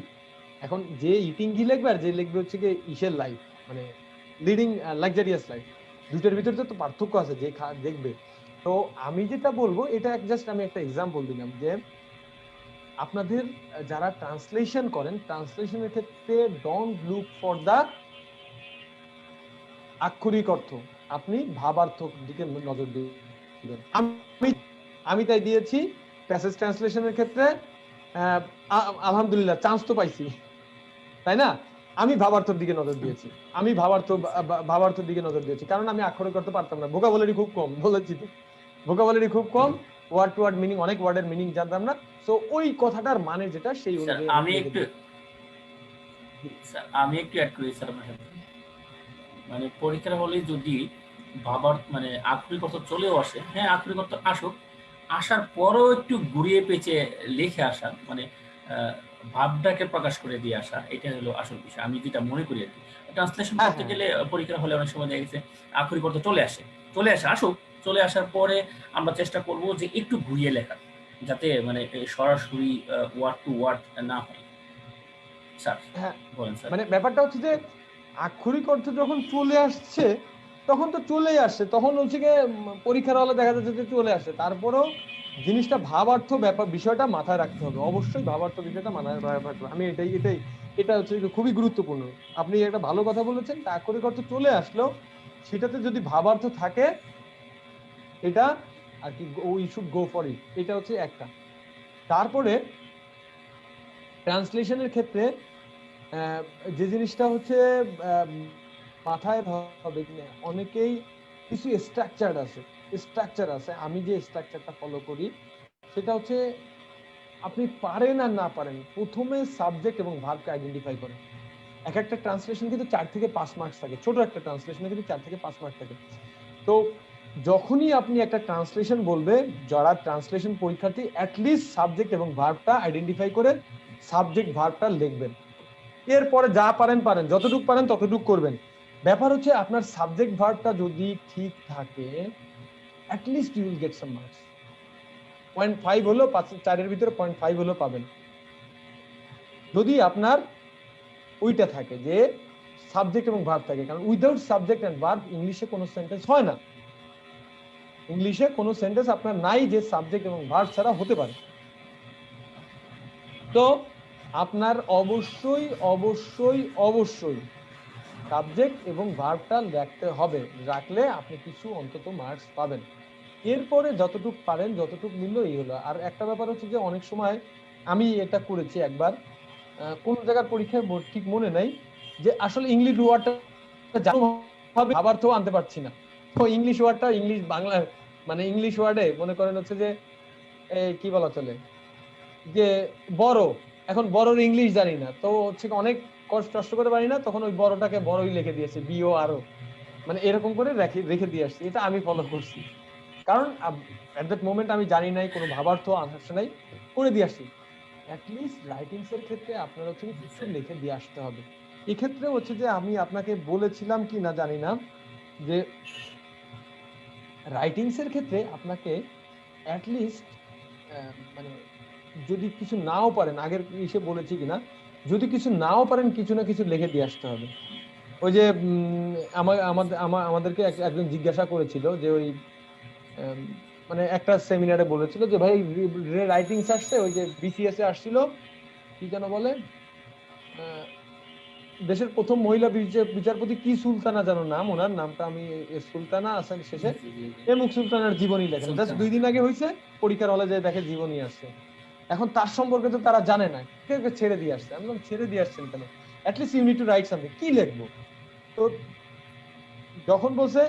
এখন যে ইটিং ঘি লিখবে আর যে লিখবে হচ্ছে গিয়ে ইসের লাইফ, মানে লিডিং লাক্সারিয়াস লাইফ, দুইটার ভিতরে তো পার্থক্য আছে যে দেখবে। তো আমি যেটা বলবো, এটা জাস্ট আমি একটা এক্সাম্পল দিলাম যে আপনাদের যারা ট্রান্সলেশন করেন, ট্রান্সলেশনের ক্ষেত্রে ডোন্ট লুক ফর দা আক্ষরিক অর্থ, আপনি ভাবার্থ দিকে নজর দিবেন। আমি আমি তাই দিয়েছি প্যাসেজ ট্রান্সলেশনের ক্ষেত্রে আলহামদুলিল্লাহ চান্স তো পাইছি, তাই না? আমি ভাবার্থর দিকে নজর দিয়েছি, আমি ভাবার্থর দিকে নজর দিয়েছি, কারণ আমি আক্ষরিক অর্থ পারতাম না, ভোকাবুলারি খুব কম, বলেছি তো ভোকাবুলারি খুব কম, ওয়ার্ড টু ওয়ার্ড মিনিং, অনেক ওয়ার্ডের মিনিং জানতাম না। সো ওই কথাটার মানে যেটা সেই স্যার অনুযায়ী আমি একটু অ্যাড করি স্যার আপনার সাথে। মানে পরীক্ষার হলে যদি ভাবার মানে আক্ষরিক অর্থ চলেও আসে, হ্যাঁ আক্ষরিক অর্থ আসুক, আসার পরেও একটু ঘুরিয়ে পেঁচে লিখে আসা, মানে ভাবটাকে প্রকাশ করে দিয়ে আসা, এটা হলো আসল বিষয় আমি যেটা মনে করি আর কি। ট্রান্সলেশন করতে গেলে পরীক্ষার হলে অনেক সময় দেখা গেছে আক্ষরিক অর্থ চলে আসে আসুক, চলে আসার পরে আমরা চেষ্টা করব যে একটু ঘুরিয়ে লেখা, যাতে মানে সরাসরি ওয়ার্ড টু ওয়ার্ড না হয়। স্যার বলেন স্যার। মানে ব্যাপারটা হচ্ছে যে আক্ষরিক অর্থ যখন চলে আসছে তখন তো চলেই আসছে, তখন হচ্ছে গিয়ে পরীক্ষার হলে দেখা যাচ্ছে যে চলে আসছে, তারপরেও জিনিসটা ভাবার্থ ব্যাপার বিষয়টা মাথায় রাখতে হবে, অবশ্যই ভাবার্থ বিষয়টা মাথায় রাখতে হবে। আমি এটা হচ্ছে খুবই গুরুত্বপূর্ণ। আপনি একটা ভালো কথা বলেছেন, আক্ষরিক অর্থ চলে আসলেও সেটাতে যদি ভাবার্থ থাকে, এটা আর কি উই শুড গো ফর ইট, এটা হচ্ছে একটা। তারপরে ট্রান্সলেশনের ক্ষেত্রে যে জিনিসটা হচ্ছে মাথায় হবে, অনেকেই কিছু স্ট্রাকচার আছে, আমি যে স্ট্রাকচারটা ফলো করি সেটা হচ্ছে আপনি পারেন আর না পারেন, প্রথমে সাবজেক্ট এবং ভার্বকে আইডেন্টিফাই করেন। এক একটা ট্রান্সলেশন কিন্তু 4 থেকে 5 মার্কস থাকে, ছোট একটা ট্রান্সলেশনে কিন্তু 4 থেকে 5 মার্কস থাকে। তো যখনই আপনি একটা ট্রান্সলেশন বলবে, যারা ট্রান্সলেশন পরীক্ষার্থী অ্যাটলিস্ট সাবজেক্ট এবং ভার্বটা আইডেন্টিফাই করে সাবজেক্ট ভার্বটা লিখবেন। এরপরে যা পারেন যতটুকু পারেন ততটুকু করবেন। ব্যাপার হচ্ছে আপনার সাবজেক্ট ভার্বটা যদি ঠিক থাকে, at least you will get some marks. 0.5 হলো 4 এর ভিতরে 0.5 হলো পাবেন, যদি আপনার ওইটা থাকে যে সাবজেক্ট এবং ভার্ব থাকে। কারণ উইদাউট সাবজেক্ট এন্ড ভার্ব ইংলিশে কোনো সেন্টেন্স হয় না, ইংলিশে কোনো সেন্টেন্স আপনার নাই যে সাবজেক্ট এবং ভার্ব ছাড়া হতে পারে। তো আপনার অবশ্যই অবশ্যই অবশ্যই সাবজেক্ট এবং ভার্বটা রাখতে হবে, রাখলে আপনি কিছু অন্তত মার্কস পাবেন। এরপরে যতটুকু পারেন যতটুকু মিললো এই হলো। আর একটা ব্যাপার হচ্ছে যে অনেক সময় আমি এটা করেছি একবার, কোন জায়গার পরীক্ষায় ঠিক মনে নাই, যে আসলে ইংলিশ ওয়ার্ডটা আবার তো আনতে পারছি না, তো ইংলিশ ওয়ার্ডটা ইংলিশ বাংলা মানে ইংলিশ ওয়ার্ডে মনে করেন হচ্ছে যে কি বলা চলে যে বড়, এখন বড়র ইংলিশ জানি না, তো হচ্ছে অনেক কষ্ট করে পারি না, তখন ওই বড়টাকে বড়ই লিখে দিয়েছে, বিও আরো, মানে এরকম করে রেখে দিয়ে আসছি। এটা আমি ফলো করছি, কারণ এট দ্যাট মোমেন্ট আমি জানি নাই, কোনো ভাবার্থ আসে নাই, করে দিয়ে আসছি। অ্যাটলিস্ট রাইটিংস এর ক্ষেত্রে আপনার হচ্ছে কিছু লিখে দিয়ে আসতে হবে। এক্ষেত্রে হচ্ছে যে আমি আপনাকে বলেছিলাম কি না জানি না, যে রাইটিংস এর ক্ষেত্রে আপনাকে অ্যাটলিস্ট মানে যদি কিছু নাও পারেন, আগের ইসে বলেছি কিনা, যদি কিছু নাও পারেন কিছু না কিছু লিখে দিয়ে আসতে হবে। ওই যে আমাদেরকে একজন জিজ্ঞাসা করেছিল যে ওই মানে একটা সেমিনারে বলেছিল যে ভাই রাইটিংস আসছে, ওই যে বিসিএস এ আসছিল, কি যেন বলে, দেশের প্রথম মহিলা বিচারপতি কি সুলতানা যেন নাম, ওনার নামটা আমি, সুলতানা আছেন শেষে, এমুক সুলতানার জীবনী লেখেন, জাস্ট 2 দিন আগে হয়েছে, পরীক্ষার হলে যে দেখে জীবনী আসছে। এখন তার সম্পর্কে তো তারা জানে না, কেউ ছেড়ে দিয়ে আসছে। আমি বললাম ছেড়ে দিয়ে আসছেন কেন, at least you need to write something, কি লিখবো? তো যখন বলছে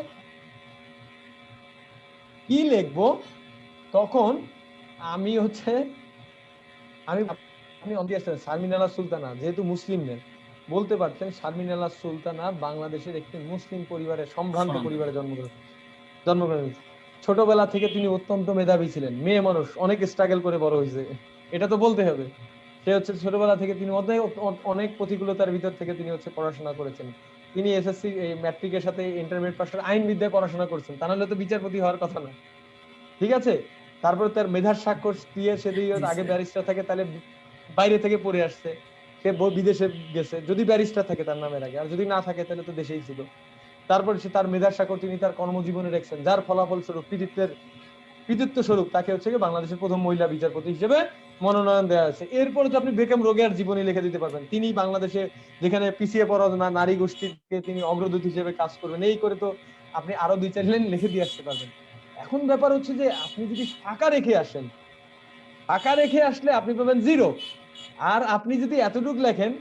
কি লিখবো, তখন আমি হচ্ছে আপনি শারমিন আলা সুলতানা যেহেতু মুসলিম নেন, বলতে পারতেন শারমিন আলা সুলতানা বাংলাদেশের একটি মুসলিম পরিবারে, সম্ভ্রান্ত পরিবারে জন্মগ্রহণ। ছোটবেলা থেকে তিনি অত্যন্ত মেধাবী ছিলেন, মেয়ে মানুষ, অনেক স্ট্রাগল করে বড় হয়েছে, এটা তো বলতে হবে। সে হচ্ছে ছোটবেলা থেকে তিনি অনেক প্রতিকূলতার ভিতর থেকে তিনি হচ্ছে পড়াশোনা করেছেন। তিনি এসএসসি ম্যাট্রিকের সাথে ইন্টারমিডিয়েট পাশ করে আইন বিদ্যায় পড়াশোনা করছেন, তা নাহলে তো বিচারপতি হওয়ার কথা না, ঠিক আছে? তারপরে তার মেধার স্বাক্ষর দিয়ে সে আগে ব্যারিস্টার থাকে, তাহলে বাইরে থেকে পড়ে আসছে, সে বিদেশে গেছে, যদি ব্যারিস্টার থাকে তার নামের আগে, আর যদি না থাকে তাহলে তো দেশেই ছিল। তারপর সে তার মেধার স্বাক্ষর তিনি তার কর্মজীবনে রেখেছেন, যার ফলাফল স্বরূপ কৃতিত্ব স্বরূপ তাকে হচ্ছে বাংলাদেশের প্রথম মহিলা বিচারপতি হিসেবে মনোনয়ন দেওয়া আছে। এরপরে তো আপনি বেগম রোকেয়ার জীবনী লিখে দিতে পারবেন, তিনি বাংলাদেশে যেখানে পিছিয়ে পড়া নারী গোষ্ঠীকে তিনি অগ্রদূত হিসেবে কাজ করবেন, এই করে তো আপনি আরো 2-4 লাইন লিখে দিয়ে আসতে পারবেন। এখন ব্যাপার হচ্ছে যে আপনি যদি ফাঁকা রেখে আসেন, ফাঁকা রেখে আসলে আপনি পাবেন 0। আর আপনি যদি এতটুকু লেখেন,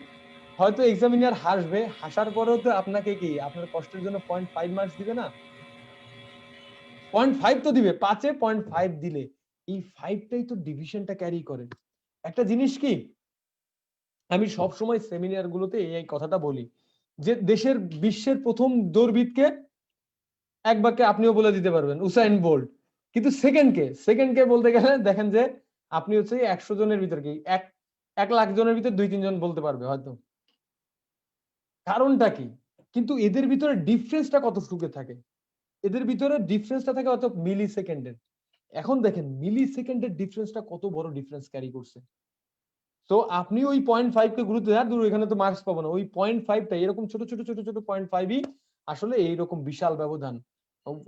হয়তো এক্সামিনার হাসবে, হাসার পরেও তো আপনাকে কি আপনার কষ্টের জন্য 0.5 মার্কস দিবে না? 0.5 তো দিবে, 5-এ 0.5 দিলে এই 5টাই তো ডিভিশনটা ক্যারি করে। একটা জিনিস কি, আমি সব সময় সেমিনার গুলোতে এই কথাটা বলি যে দেশের বিশ্বের প্রথম দৌড়বিদকে এক বাক্যে আপনিও বলে দিতে পারবেন, উসাইন বোল্ট। কিন্তু সেকেন্ড কে বলতে গেলে দেখেন যে আপনি হচ্ছে 100 জনের ভিতর কি 1 লাখ জনের ভিতর 2-3 জন বলতে পারবে হয়তো। কারণটা কি? কিন্তু এদের ভিতরে ডিফারেন্সটা কতটুকু থাকে? এদের ভিতরে ডিফারেন্সটা থাকে হয়তো মিলি সেকেন্ডের। এখন দেখেন মিলি সেকেন্ডের ডিফারেন্সটা কত বড় ডিফারেন্স ক্যারি করছে। তো আপনি ওই 0.5 কে গুরুত্ব দেন, দূর এখানে তো মার্কস পাবো না, ওই 0.5টা এরকম ছোট 0.5ই আসলে এইরকম বিশাল ব্যবধান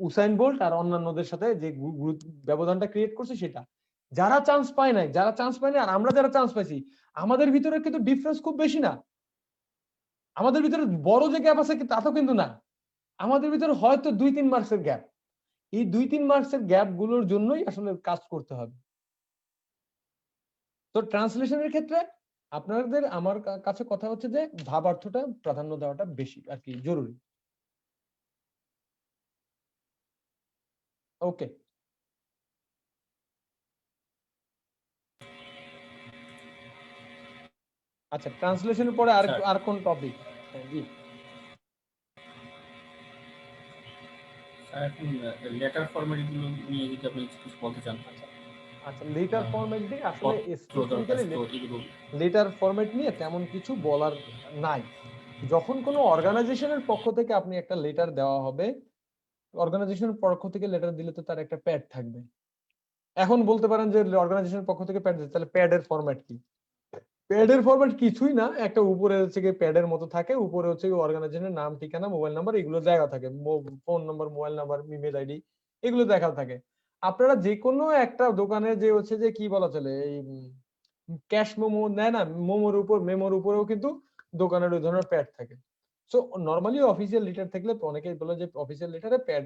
উসাইন বোল্ট আর অন্যান্যদের সাথে যে ব্যবধানটা ক্রিয়েট করছে সেটা। যারা চান্স পায় নাই, আর আমরা যারা চান্স পাইছি, আমাদের ভিতরে কিন্তু ডিফারেন্স খুব বেশি না। আমাদের ভিতরে বড় যে গ্যাপ আছে তা তো কিন্তু না। আমাদের ভিতরে হয়তো 2-3 মার্কসের গ্যাপ। এই 2-3 মার্কসের গ্যাপ গুলোর জন্যই আসলে কাজ করতে হবে। তো ট্রান্সলেশনের ক্ষেত্রে আপনাদের আমার কাছে কথা হচ্ছে যে ভাবার্থটা প্রাধান্য দেওয়াটা বেশি আর কি জরুরি। ওকে, আচ্ছা ট্রান্সলেশনের পরে আর স্যার আর কোন টপিক? জি, স্যার এখন লেটার ফরম্যাট গুলো নিয়ে যদি আপনি কিছু বলতে চান। আচ্ছা আচ্ছা লেটার আহ, ফরম্যাট দিয়ে আসলে পত্র স্পেসিফিক্যালি দরখাস্ত এগুলো। লেটার ফরম্যাট নিয়ে তেমন কিছু বলার নাই। যখন কোনো অর্গানাইজেশনের পক্ষ থেকে আপনি একটা লেটার দেওয়া হবে, অর্গানাইজেশনের পক্ষ থেকে লেটার দিলে তো তার একটা প্যাড থাকবে। এখন বলতে পারেন যে অর্গানাইজেশনের পক্ষ থেকে প্যাড দিচ্ছে, তাহলে প্যাডের ফরম্যাট কি? প্যাডের ফরম্যাট কিছুই না, একটা উপরে হচ্ছে কি প্যাডের মতো থাকে, উপরে হচ্ছে অর্গানাইজেশনের নাম, ঠিকানা, মোবাইল নাম্বার এগুলো দেখা থাকে, phone number, mobile number, email ID এগুলো দেখা থাকে। আপনারা যে কোনো একটা দোকানে যে হচ্ছে যে কি বলা চলে এই ক্যাশ মেমো নেয় না, মেমোর উপরেও কিন্তু দোকানের ওই ধরনের প্যাড থাকে। সো নরমালি অফিসিয়াল লেটার থাকলে অনেকেই বলে যে অফিসিয়াল লেটারে প্যাড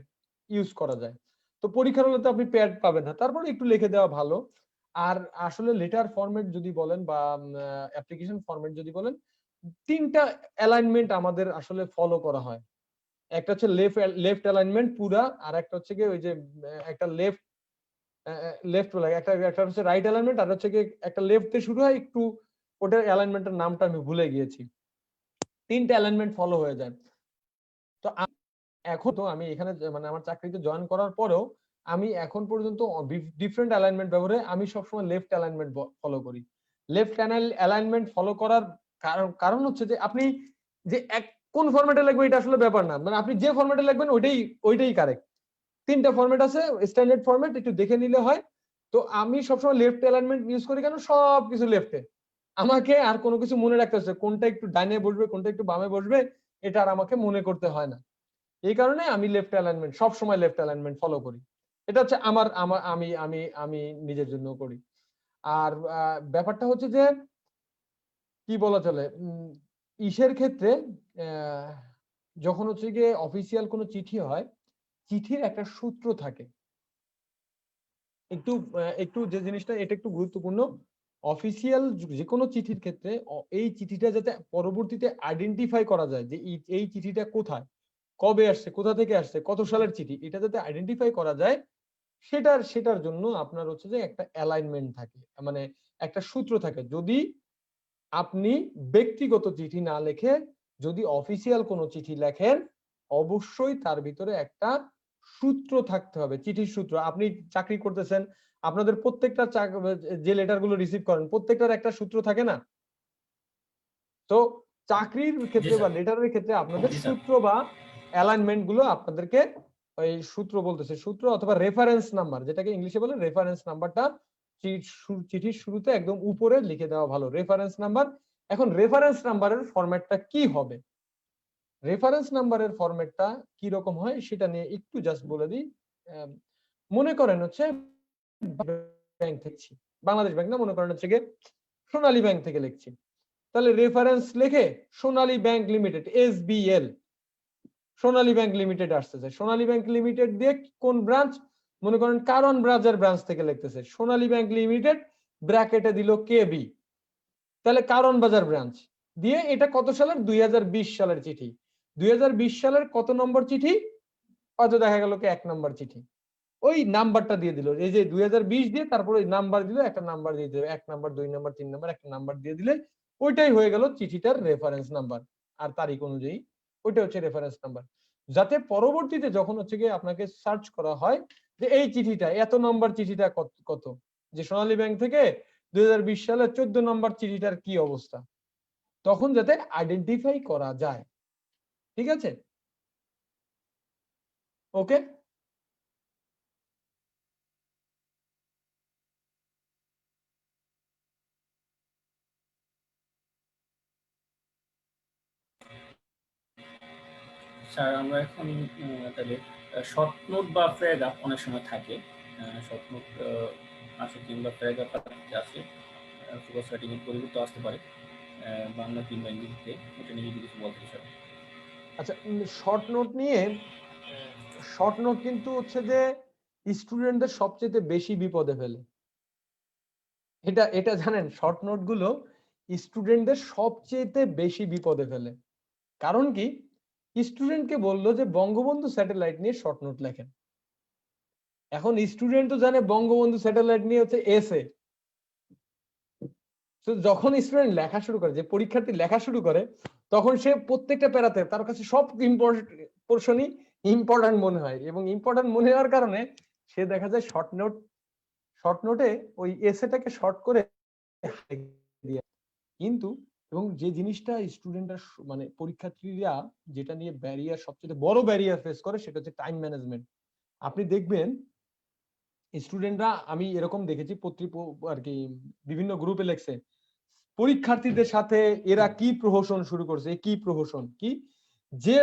ইউজ করা যায়। তো পরীক্ষার হলে তো আপনি প্যাড পাবেন না, তারপরে একটু লিখে দেওয়া ভালো। আর আসলে লেটার ফরম্যাট যদি বলেন বা অ্যাপ্লিকেশন ফরম্যাট যদি বলেন, 3টা অ্যালাইনমেন্ট আমাদের আসলে ফলো করা হয়। একটা হচ্ছে লেফট অ্যালাইনমেন্ট পুরা, আর একটা হচ্ছে কি ওই যে একটা লেফট বলে একটা একটা হচ্ছে রাইট অ্যালাইনমেন্ট, আর হচ্ছে কি একটা লেফট দিয়ে শুরু হয় একটু, ওটার অ্যালাইনমেন্টের নামটা আমি ভুলে গিয়েছি। 3টা অ্যালাইনমেন্ট ফলো হয়ে যায়। তো এখন তো আমি এখানে মানে আমার চাকরিতে জয়েন করার পরেও আমি এখন পর্যন্ত ডিফারেন্ট অ্যালাইনমেন্ট ব্যবহারে আমি সবসময় লেফট অ্যালাইনমেন্ট ফলো করি। লেফট অ্যালাইনমেন্ট ফলো করার কারণ হচ্ছে যে আপনি যে কোন ফরম্যাটে লিখবেন এটা আসলে ব্যাপার না, মানে আপনি যে ফরম্যাটে লিখবেন ওইটাই কারেক্ট। 3টা ফরম্যাট আছে, স্ট্যান্ডার্ড ফরম্যাট একটু দেখে নিলে হয়। তো আমি সবসময় লেফট অ্যালাইনমেন্ট ইউজ করি, কেন সবকিছু লেফটে, আমাকে আর কোনো কিছু মনে রাখতে হচ্ছে কোনটা একটু ডাইনে বসবে কোনটা একটু বামে বসবে এটা আর আমাকে মনে করতে হয় না। এই কারণে আমি লেফট অ্যালাইনমেন্ট সবসময় লেফট অ্যালাইনমেন্ট ফলো করি। এটা হচ্ছে আমার আমার আমি আমি আমি নিজের জন্য করি। আর ব্যাপারটা হচ্ছে যে কি বলা চলে ইসের ক্ষেত্রে আহ, যখন হচ্ছে গিয়ে অফিসিয়াল কোনো চিঠি হয়, চিঠির একটা সূত্র থাকে। একটু একটু যে জিনিসটা এটা একটু গুরুত্বপূর্ণ, অফিসিয়াল যে কোনো চিঠির ক্ষেত্রে এই চিঠিটা যাতে পরবর্তীতে আইডেন্টিফাই করা যায় যে এই চিঠিটা কোথায়, কবে আসছে, কোথা থেকে আসছে, কত সালের চিঠি, এটা যাতে আইডেন্টিফাই করা যায়, সেটার জন্য আপনার হচ্ছে যে একটা অ্যালাইনমেন্ট থাকে, মানে একটা সূত্র থাকে। যদি আপনি ব্যক্তিগত চিঠি না লিখে যদি অফিসিয়াল কোনো চিঠি লেখেন, অবশ্যই তার ভিতরে একটা সূত্র থাকতে হবে, চিঠির সূত্র। আপনি চাকরি করতেছেন, আপনাদের প্রত্যেকটা যে লেটার গুলো রিসিভ করেন প্রত্যেকটার একটা সূত্র থাকে না? তো চাকরির জি ক্ষেত্রে বা স্যার। লেটারের ক্ষেত্রে আপনাদের জি স্যার। সূত্র বা অ্যালাইনমেন্ট গুলো আপনাদেরকে ওই সূত্র বলতেছে, সূত্র অথবা রেফারেন্স নাম্বার, যেটাকে ইংলিশে বলে রেফারেন্স নাম্বারটা চিঠির শুরুতে একদম উপরে লিখে দেওয়া ভালো, রেফারেন্স নাম্বার। এখন রেফারেন্স নাম্বারের ফরম্যাটটা কি হবে, রেফারেন্স নাম্বারের ফরম্যাটটা কি রকম হয় সেটা নিয়ে একটু জাস্ট বলে দিই। মনে করেন হচ্ছে ব্যাংক থেকে, বাংলাদেশ ব্যাংক না, মনে করেন হচ্ছে গিয়ে সোনালী ব্যাংক থেকে লিখছি, তাহলে রেফারেন্স লিখে সোনালী ব্যাংক লিমিটেড SBL, সোনালী ব্যাংক লিমিটেড আসতেছে। সোনালী ব্যাংক লিমিটেড দিয়ে কোন ব্রাঞ্চ, মনে করেন কারণ বাজার ব্রাঞ্চ থেকে লিখতেছে সোনালী ব্যাংক লিমিটেড, ব্র্যাকেটে দিল KB, তাহলে কারণ বাজার ব্রাঞ্চ দিয়ে, এটা কত সালের, 2020 সালের চিঠি। 2020 সালের কত নম্বর চিঠি, হয়তো দেখা গেল কি 1 নম্বর চিঠি, ওই নাম্বারটা দিয়ে দিল, এই যে 2020 দিয়ে তারপর ওই নাম্বার দিল, একটা নাম্বার দিয়ে দিল, 1 নাম্বার 2 নাম্বার 3 নাম্বার, একটা নাম্বার দিয়ে দিলে ওইটাই হয়ে গেল চিঠিটার রেফারেন্স নাম্বার, আর তারিখ অনুযায়ী ওইটা হচ্ছে রেফারেন্স নাম্বার। যাতে পরবর্তীতে যখন হচ্ছে গিয়ে আপনাকে সার্চ করা হয় যে এই চিঠিটা এত নম্বর চিঠিটা কত, যে সোনালী ব্যাংক থেকে 2020 সালে 14 নম্বর চিঠিটার কি অবস্থা, তখন যাতে আইডেন্টিফাই করা যায়। ঠিক আছে, ওকে। স্যার আমরা এখন তাহলে শর্ট নোট বা প্যারাগ্রাফ অনেক সময় থাকে, শর্ট নোট আছে কিংবা প্যারাগ্রাফ আছে, ফোকাস রাইটিং এর পরিবর্তে আসতে পারে বাংলা কিংবা ইংরেজিতে, এটা নিয়ে যদি কিছু বলতে স্যার। আচ্ছা, শর্ট নোট নিয়ে, শর্ট নোট কিন্তু হচ্ছে যে স্টুডেন্টদের সবচেয়ে বেশি বিপদে ফেলে, এটা এটা জানেন, শর্ট নোট গুলো স্টুডেন্টদের সবচেয়ে বেশি বিপদে ফেলে। কারণ কি, স্টুডেন্টকে বললো যে বঙ্গবন্ধু স্যাটেলাইট নিয়ে শর্ট নোট লেখেন, এখন স্টুডেন্ট তো জানে বঙ্গবন্ধু স্যাটেলাইট নিয়ে হচ্ছে এসে, তো যখন স্টুডেন্ট লেখা শুরু করে, যে পরীক্ষার্থী লেখা শুরু করে, তখন সে প্রত্যেকটা প্যারাতে তার কাছে সব ইম্পর্টেন্ট পোর্শনই ইম্পর্টেন্ট মনে হয়, এবং ইম্পর্টেন্ট মনে হওয়ার কারণে সে দেখা যায় শর্ট নোটে ওই এসেটাকে শর্ট করে দিয়ে। কিন্তু এবং যে জিনিসটা স্টুডেন্টরা মানে পরীক্ষার্থীরা যেটা নিয়ে ব্যারিয়ার, সবচেয়ে বড় ব্যারিয়ার ফেস করে, সেটা হচ্ছে টাইম ম্যানেজমেন্ট। আপনি দেখবেন স্টুডেন্টরা, আমি এরকম দেখেছি আর কি বিভিন্ন গ্রুপে লেখছে, পরীক্ষার্থীদের সাথে এরা কি প্রহসন শুরু করছে, কি প্রহসন কি, যে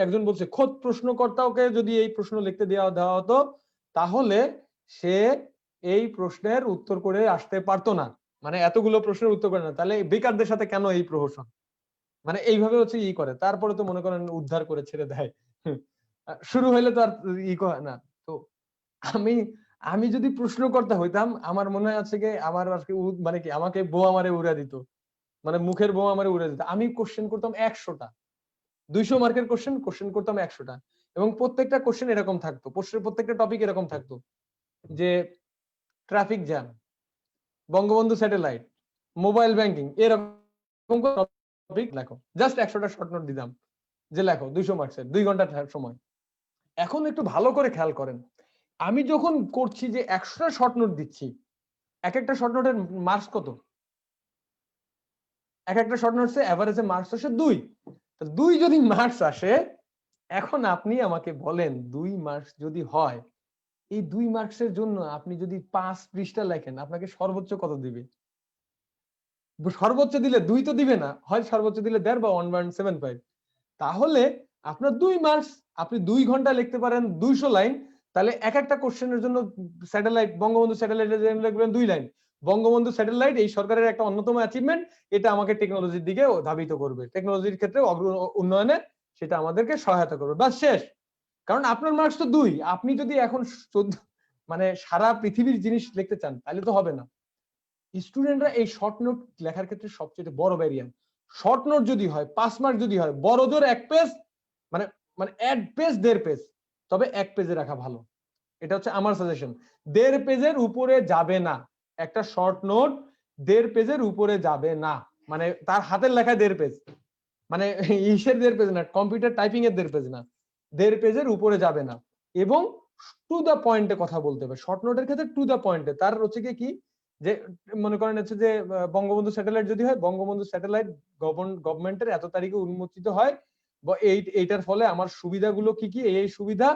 একজন বলছে খোদ প্রশ্নকর্তাকে যদি এই প্রশ্ন লিখতে দেওয়া হতো তাহলে সে এই প্রশ্নের উত্তর করে আসতে পারতো না, মানে এতগুলো প্রশ্নের উত্তর করে না, তাহলে বেকারদের সাথে কেন এই প্রহসন, মানে এইভাবে হচ্ছে করে, তারপরে তো মনে করেন উদ্ধার করে ছেড়ে দেয়। শুরু হইলে তো আর করে না। তো আমি আমি যদি প্রশ্নকর্তা হইতাম, আমার মনে আছে কি আমার আজকে মানে কি আমাকে বোমা মারে উড়া দিত, মানে মুখের বোমা মারে উড়ে দিত। আমি কোশ্চেন করতাম 100টা, 200 মার্কের কোশ্চেন করতাম 100টা, এবং প্রত্যেকটা কোশ্চেন এরকম থাকতো, প্রশ্নের প্রত্যেকটা টপিক এরকম থাকতো যে traffic jam, Bangabandhu satellite, mobile banking, এরকম টপিক লেখো, জাস্ট 100টা শর্ট নোট দিতাম যে লেখো 200 মার্কসের, 2 ঘন্টা সময়। এখন একটু ভালো করে খেয়াল করেন, আমি যখন করছি যে 100টা শর্ট নোট দিচ্ছি, এক একটা শর্ট নোটের মার্কস কত, এক একটা শর্ট নোটসে এভারেজে মার্কস আসে 2, 2 যদি মার্কস আসে, এখন আপনি আমাকে বলেন 2 মার্কস যদি হয়, এই 2 মার্কসের জন্য আপনি যদি 5 পৃষ্ঠা লেখেন, আপনাকে সর্বোচ্চ কত দিবে? সর্বোচ্চ দিলে 2 তো দিবে না, হয় সর্বোচ্চ দিলে 1.5 বা 1.75। তাহলে আপনার 2 মার্কস, আপনি 2 ঘন্টা লিখতে পারেন 200 লাইন, তাহলে এক একটা কোশ্চেনের জন্য স্যাটেলাইট, বঙ্গবন্ধু স্যাটেলাইটের জন্য লিখবেন 2 লাইন। বঙ্গবন্ধু স্যাটেলাইট এই সরকারের একটা অন্যতম অ্যাচিভমেন্ট, এটা আমাকে টেকনোলজির দিকে ধাবিত করবে, টেকনোলজির ক্ষেত্রে উন্নয়নে সেটা আমাদেরকে সহায়তা করবে, বাস শেষ। কারণ আপনার মার্কস তো 2, আপনি যদি এখন 14 মানে সারা পৃথিবীর জিনিস লিখতে চান তাহলে তো হবে না। স্টুডেন্টরা এই শর্ট নোট লেখার ক্ষেত্রে সবচেয়ে বড় ব্যারিয়ার। শর্ট নোট যদি হয় 5 মার্ক, যদি হয় বড় জোর 1 পেজ, মানে মানে 1 পেজ 1.5 পেজ, তবে 1 পেজে রাখা ভালো, এটা হচ্ছে আমার সাজেশন। 1.5 পেজের উপরে যাবে না, একটা শর্ট নোট 1.5 পেজের উপরে যাবে না, মানে তার হাতের লেখায় 1.5 পেজ, মানে ইসের 1.5 পেজ না, কম্পিউটার টাইপিং এর 1.5 পেজ না, 1.5 পেজের উপরে যাবে না, এবং টু দা পয়েন্টে কথা বলতে হবে। শর্ট নোটের ক্ষেত্রে টু দা পয়েন্টে, তার হচ্ছে কি যে মনে করেন হচ্ছে যে বঙ্গবন্ধু স্যাটেলাইট যদি হয়, বঙ্গবন্ধু স্যাটেলাইট গভর্নমেন্টের এত তারিখে উন্মোচিত হয়, এইটার ফলে আমার সুবিধাগুলো কি কি, এই সুবিধা,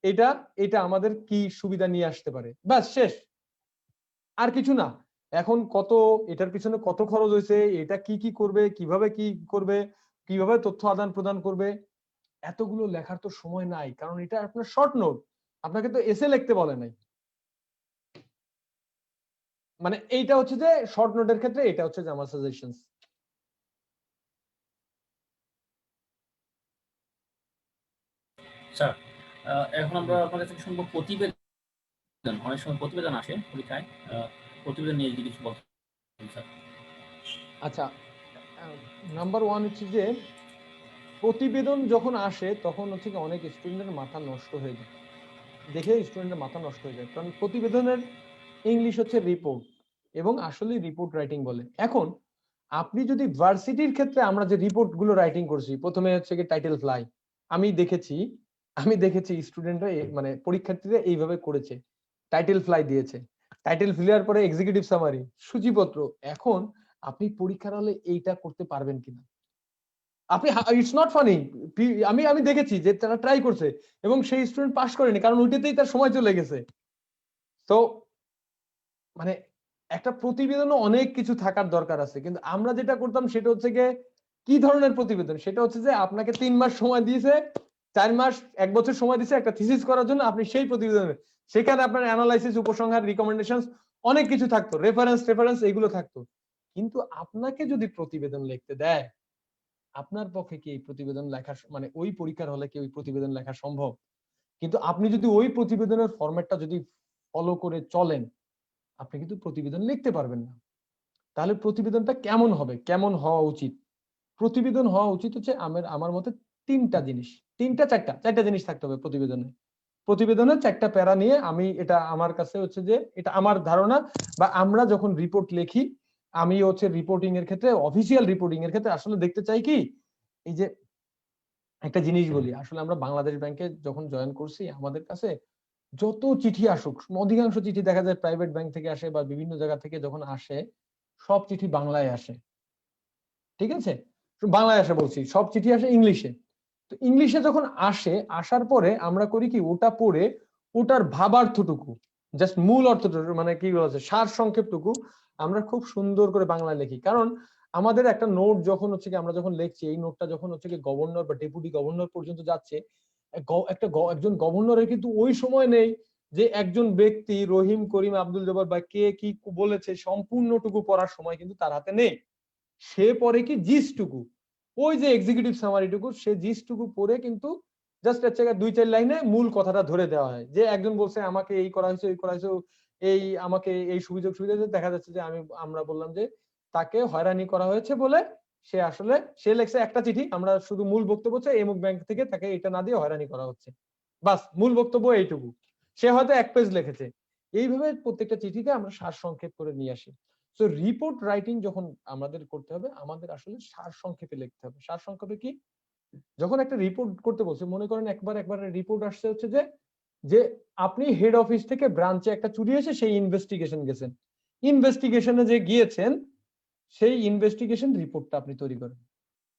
এটা এটা আমাদের কি সুবিধা নিয়ে আসতে পারে, ব্যাস শেষ, আর কিছু না। এখন কত এটার পিছনে কত খরচ হয়েছে, এটা কি কি করবে, কিভাবে কি করবে, কিভাবে তথ্য আদান প্রদান করবে, এতগুলো লেখার তো সময় নাই, কারণ এটা আপনার শর্ট নোট, আপনাকে তো এসে লিখতে বলে নাই। মানে এইটা হচ্ছে যে শর্ট নোটের ক্ষেত্রে এটা হচ্ছে যে আমার সাজেশনস। স্যার এখন আমরা আপনার কাছে শুনবো প্রতিবেদন। অনেক সময় প্রতিবেদন আসে পরীক্ষায়, প্রতিবেদন নিয়ে যদি কিছু বলতেন স্যার। আচ্ছা, নাম্বার ওয়ান হচ্ছে যে প্রতিবেদন যখন আসে তখন হচ্ছে কি অনেক স্টুডেন্টের মাথা নষ্ট হয়ে যায়, দেখে স্টুডেন্টের মাথা নষ্ট হয়ে যায়। কারণ প্রতিবেদনের ইংলিশ হচ্ছে রিপোর্ট, এবং আসলে রিপোর্ট রাইটিং বলে। এখন আপনি যদি ভার্সিটির ক্ষেত্রে আমরা যে রিপোর্ট গুলো রাইটিং করছি, প্রথমে হচ্ছে কি টাইটেল ফ্লাই, আমি দেখেছি আমি দেখেছি স্টুডেন্টরা মানে পরীক্ষার্থীরা এইভাবে করেছে, টাইটেল ফ্লাই দিয়েছে, টাইটেল ফ্লাইয়ের পরে এক্সিকিউটিভ সামারি, সূচিপত্র। এখন আপনি পরীক্ষার হলে এইটা করতে পারবেন কিনা? আপনি, ইটস নট ফানি, আমি আমি দেখেছি যে তারা ট্রাই করছে এবং সেই স্টুডেন্ট পাস করেনি, কারণ ওইটাতেই তার সময় চলে গেছে। তো মানে একটা প্রতিবেদনও অনেক কিছু থাকার দরকার আছে, কিন্তু আমরা যেটা করতাম সেটা হচ্ছে গিয়ে কি ধরনের প্রতিবেদন, সেটা হচ্ছে যে আপনাকে 3 মাস সময় দিয়েছে, 4 মাস, 1 বছর সময় দিয়েছে একটা থিসিস করার জন্য, আপনি সেই প্রতিবেদনে সেখানে আপনার অ্যানালাইসিস, উপসংহার, রিকমেন্ডেশন অনেক কিছু থাকতো, রেফারেন্স এগুলো থাকতো। কিন্তু আপনাকে যদি প্রতিবেদন লিখতে দেয়, আপনার পক্ষে কি এই প্রতিবেদন লেখা মানে ওই পরীক্ষার হলে কি ওই প্রতিবেদন লেখা সম্ভব? কিন্তু আপনি যদি ওই প্রতিবেদনের ফরম্যাটটা যদি ফলো করে চলেন, আপনি কিন্তু প্রতিবেদন লিখতে পারবেন না। তাহলে প্রতিবেদনটা কেমন হবে, কেমন হওয়া উচিত? প্রতিবেদন হওয়া উচিত হচ্ছে আমার মতে তিনটা জিনিস, চারটা জিনিস থাকতে হবে প্রতিবেদনে। প্রতিবেদনের 4টা প্যারা নিয়ে আমি, এটা আমার কাছে হচ্ছে যে এটা আমার ধারণা, বা আমরা যখন রিপোর্ট লিখি, আমি হচ্ছে রিপোর্টিং এর ক্ষেত্রে, অফিসিয়াল রিপোর্টিং এর ক্ষেত্রে আসলে দেখতে চাই কি, এই যে একটা জিনিস বলি, আসলে আমরা বাংলাদেশ ব্যাংকে যখন জয়েন করছি, আমাদের কাছে যত চিঠি আসুক, অধিকাংশ চিঠি দেখা যায় প্রাইভেট ব্যাংক থেকে আসে বা বিভিন্ন জায়গা থেকে যখন আসে, সব চিঠি বাংলায় আসে। ঠিক আছে, বাংলায় আসে বলছি, সব চিঠি আসে ইংলিশে। তো ইংলিশে যখন আসে, আসার পরে আমরা করি কি, ওটা পড়ে ওটার ভাবার্থটুকু, জাস্ট মূল অর্থটুকু, মানে কি বলছে সার সংক্ষেপটুকু আমরা খুব সুন্দর করে বাংলায় লিখি। কারণ আমাদের একটা নোট যখন হচ্ছে কি আমরা যখন লিখছি, এই নোটটা যখন হচ্ছে কি গভর্নর বা ডেপুটি গভর্নর পর্যন্ত যাচ্ছে, একজন গভর্নরের কিন্তু ওই সময় নেই যে একজন ব্যক্তি রহিম, করিম, আব্দুল জব্বার বা কে কি বলেছে সম্পূর্ণটুকু পড়ার সময় কিন্তু তার হাতে নেই। সে পরে কি জিসটুকু, ওই যে এক্সিকিউটিভ সামারিটুকু, সে জিসটুকু পড়ে কিন্তু জাস্ট হচ্ছে 2-4 লাইনে মূল কথাটা ধরে দেওয়া হয়, যে একজন বলছে আমাকে এই করা হয়েছে, এই করা হয়েছে, এই আমাকে এই সুযোগ সুবিধা দিয়েছে। দেখা যাচ্ছে যে আমরা বললাম যে তাকে হয়রানি করা হয়েছে বলে সে আসলে সে লেখছে একটা চিঠি, আমরা শুধু মূল বক্তব্য হচ্ছে এমুক ব্যাংক থেকে তাকে এটা না দিয়ে হয়রানি করা হচ্ছে, বাস মূল বক্তব্য এইটুকু। সে হয়তো 1 পেজ লিখেছে। এইভাবে প্রত্যেকটা চিঠিতে আমরা সার সংক্ষেপ করে নিয়ে আসি। তো রিপোর্ট রাইটিং যখন আমাদের করতে হবে, আমাদের আসলে সার সংক্ষেপে লিখতে হবে। সার সংক্ষেপে কি, যখন একটা রিপোর্ট করতে বলছে, মনে করেন একবার রিপোর্ট আসছে হচ্ছে যে যে আপনি হেড অফিস থেকে ব্রাঞ্চে একটা চুরি হয়েছে, সেই ইনভেস্টিগেশন গেছেন, ইনভেস্টিগেশনে যে গিয়েছেন, সেই ইনভেস্টিগেশন রিপোর্টটা আপনি তৈরি করেন।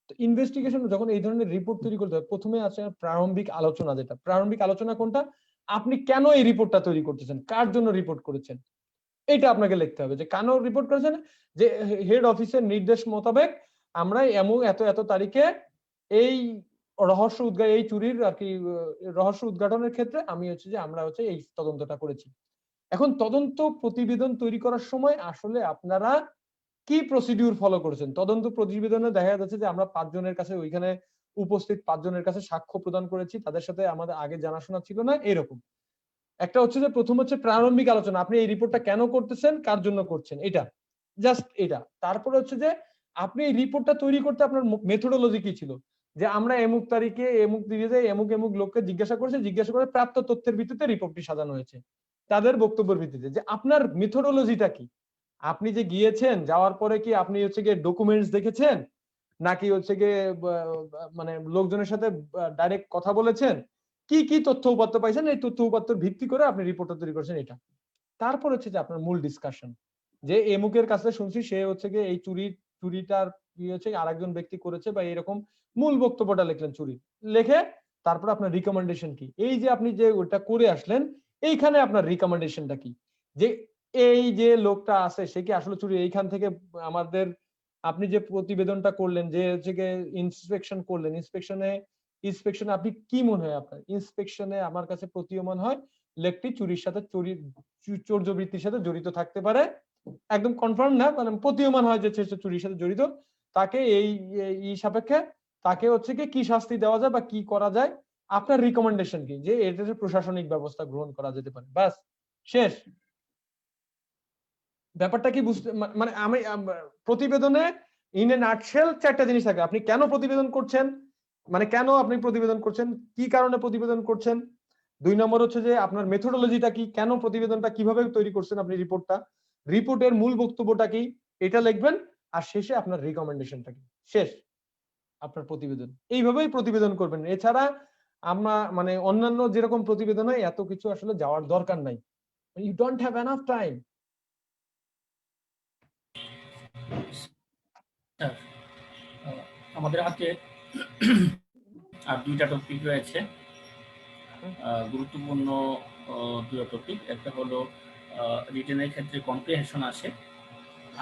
তো ইনভেস্টিগেশন যখন এই ধরনের রিপোর্ট তৈরি করতে হয়, প্রথমে আছে প্রারম্ভিক আলোচনা। যেটা প্রারম্ভিক আলোচনা কোনটা, আপনি কেন এই রিপোর্টটা তৈরি করতেছেন, কার জন্য রিপোর্ট করেছেন, এটা আপনাকে লিখতে হবে। যে কেন রিপোর্ট করেছেন, যে হেড অফিসের নির্দেশ মোতাবেক আমরা এত এত তারিখে এই এই চুরির আর কি রহস্য উদ্ঘাটনের ক্ষেত্রে আমি হচ্ছে যে আমরা হচ্ছে এই তদন্তটা করেছি। এখন তদন্ত প্রতিবেদন তৈরি করার সময় আসলে আপনারা কি প্রসিডিউর ফলো করেছেন? তদন্ত প্রতিবেদনে দেখা যাচ্ছে যে আমরা 5 জনের কাছে, ওইখানে উপস্থিত 5 জনের কাছে সাক্ষ্য প্রদান করেছি, তাদের সাথে আমাদের আগে জানাশোনা ছিল না, এরকম। একটা হচ্ছে যে প্রথম হচ্ছে প্রারম্ভিক আলোচনা, আপনি এই রিপোর্টটা কেন করতেছেন, কার জন্য করছেন, এটা জাস্ট এটা। তারপরে হচ্ছে যে আপনি এই রিপোর্টটা তৈরি করতে আপনার মেথোডোলজি কি ছিল, যে আমরা এমুক তারিখে এমুক দিনে এমুক এমুক লোককে জিজ্ঞাসা করে প্রাপ্ত তথ্যের ভিত্তিতে রিপোর্টটি সাজানো হয়েছে, তাদের বক্তব্যের ভিত্তিতে। যে আপনার মেথোডোলজিটা কি, আপনি যে গিয়েছেন, যাওয়ার পরে কি আপনি হচ্ছে গিয়ে ডকুমেন্টস দেখেছেন, নাকি হচ্ছে গিয়ে মানে লোকজনের সাথে ডাইরেক্ট কথা বলেছেন, কি কি তথ্য উপাত্ত পাইছেন, এই তথ্য উপাত্তর ভিত্তি করে আপনি রিপোর্টটা তৈরি করেছেন, এটা। তারপর হচ্ছে যে আপনার মূল ডিসকাশন, যে এমুকের কাছে শুনছি সে হচ্ছে গিয়ে এই চুরিটার হচ্ছে আরেকজন ব্যক্তি করেছে বা এরকম, মূল বক্তব্যটা লিখলেন চুরি লেখে। তারপর আপনার রিকমেন্ডেশন কি, এই যে আপনি যে ওটা করে আসলেন, এইখানে আপনার রিকমেন্ডেশনটা কি, যে এই যে লোকটা আছে সে কি আসলে চুরি এইখান থেকে আমাদের, আপনি যে প্রতিবেদনটা করলেন, যে হচ্ছে গিয়ে ইন্সপেকশন করলেন, ইন্সপেকশনে আপনি কি মনে হয়, আপনার ইন্সপেকশনে আমার কাছে প্রতীয়মান হয় লোকটি চুরির সাথে চৌর্যবৃত্তির সাথে জড়িত থাকতে পারে, একদম কনফার্ম না, মানে প্রতীয়মান হয় যে সে চুরির সাথে জড়িত, তাকে এই সাপেক্ষে তাকে হচ্ছে কি শাস্তি দেওয়া যায় বা কি করা যায়, আপনার রিকমেন্ডেশন কি, যে এটার প্রশাসনিক ব্যবস্থা গ্রহণ করা যেতে পারে, বাস শেষ। ব্যাপারটা কি বুঝতে মানে আমি প্রতিবেদনে ইন এ নাটশেল 4টা জিনিস থাকে। আপনি কেন প্রতিবেদন করছেন, মানে কেন আপনি প্রতিবেদন করছেন, কি কারণে প্রতিবেদন করছেন। 2 নম্বর হচ্ছে যে আপনার মেথোডোলজিটা কি, কেন প্রতিবেদনটা কিভাবে তৈরি করছেন আপনি, রিপোর্টের মূল বক্তব্যটা কি, এটা লিখবেন। আর শেষে আপনার রিকমেন্ডেশনটা কি, শেষ আপনার প্রতিবেদন। এইভাবেই প্রতিবেদন করবেন। এছাড়া আমরা মানে অন্যান্য যেরকম প্রতিবেদন হয় এত কিছু আসলে যাওয়ার দরকার নাই। You don't have enough time. Sir, আমাদের হাতে আর 2টা টপিক রয়েছে, গুরুত্বপূর্ণ 2টা টপিক। একটা হলো রিটেনের ক্ষেত্রে কম্প্রিহেনশন আসে।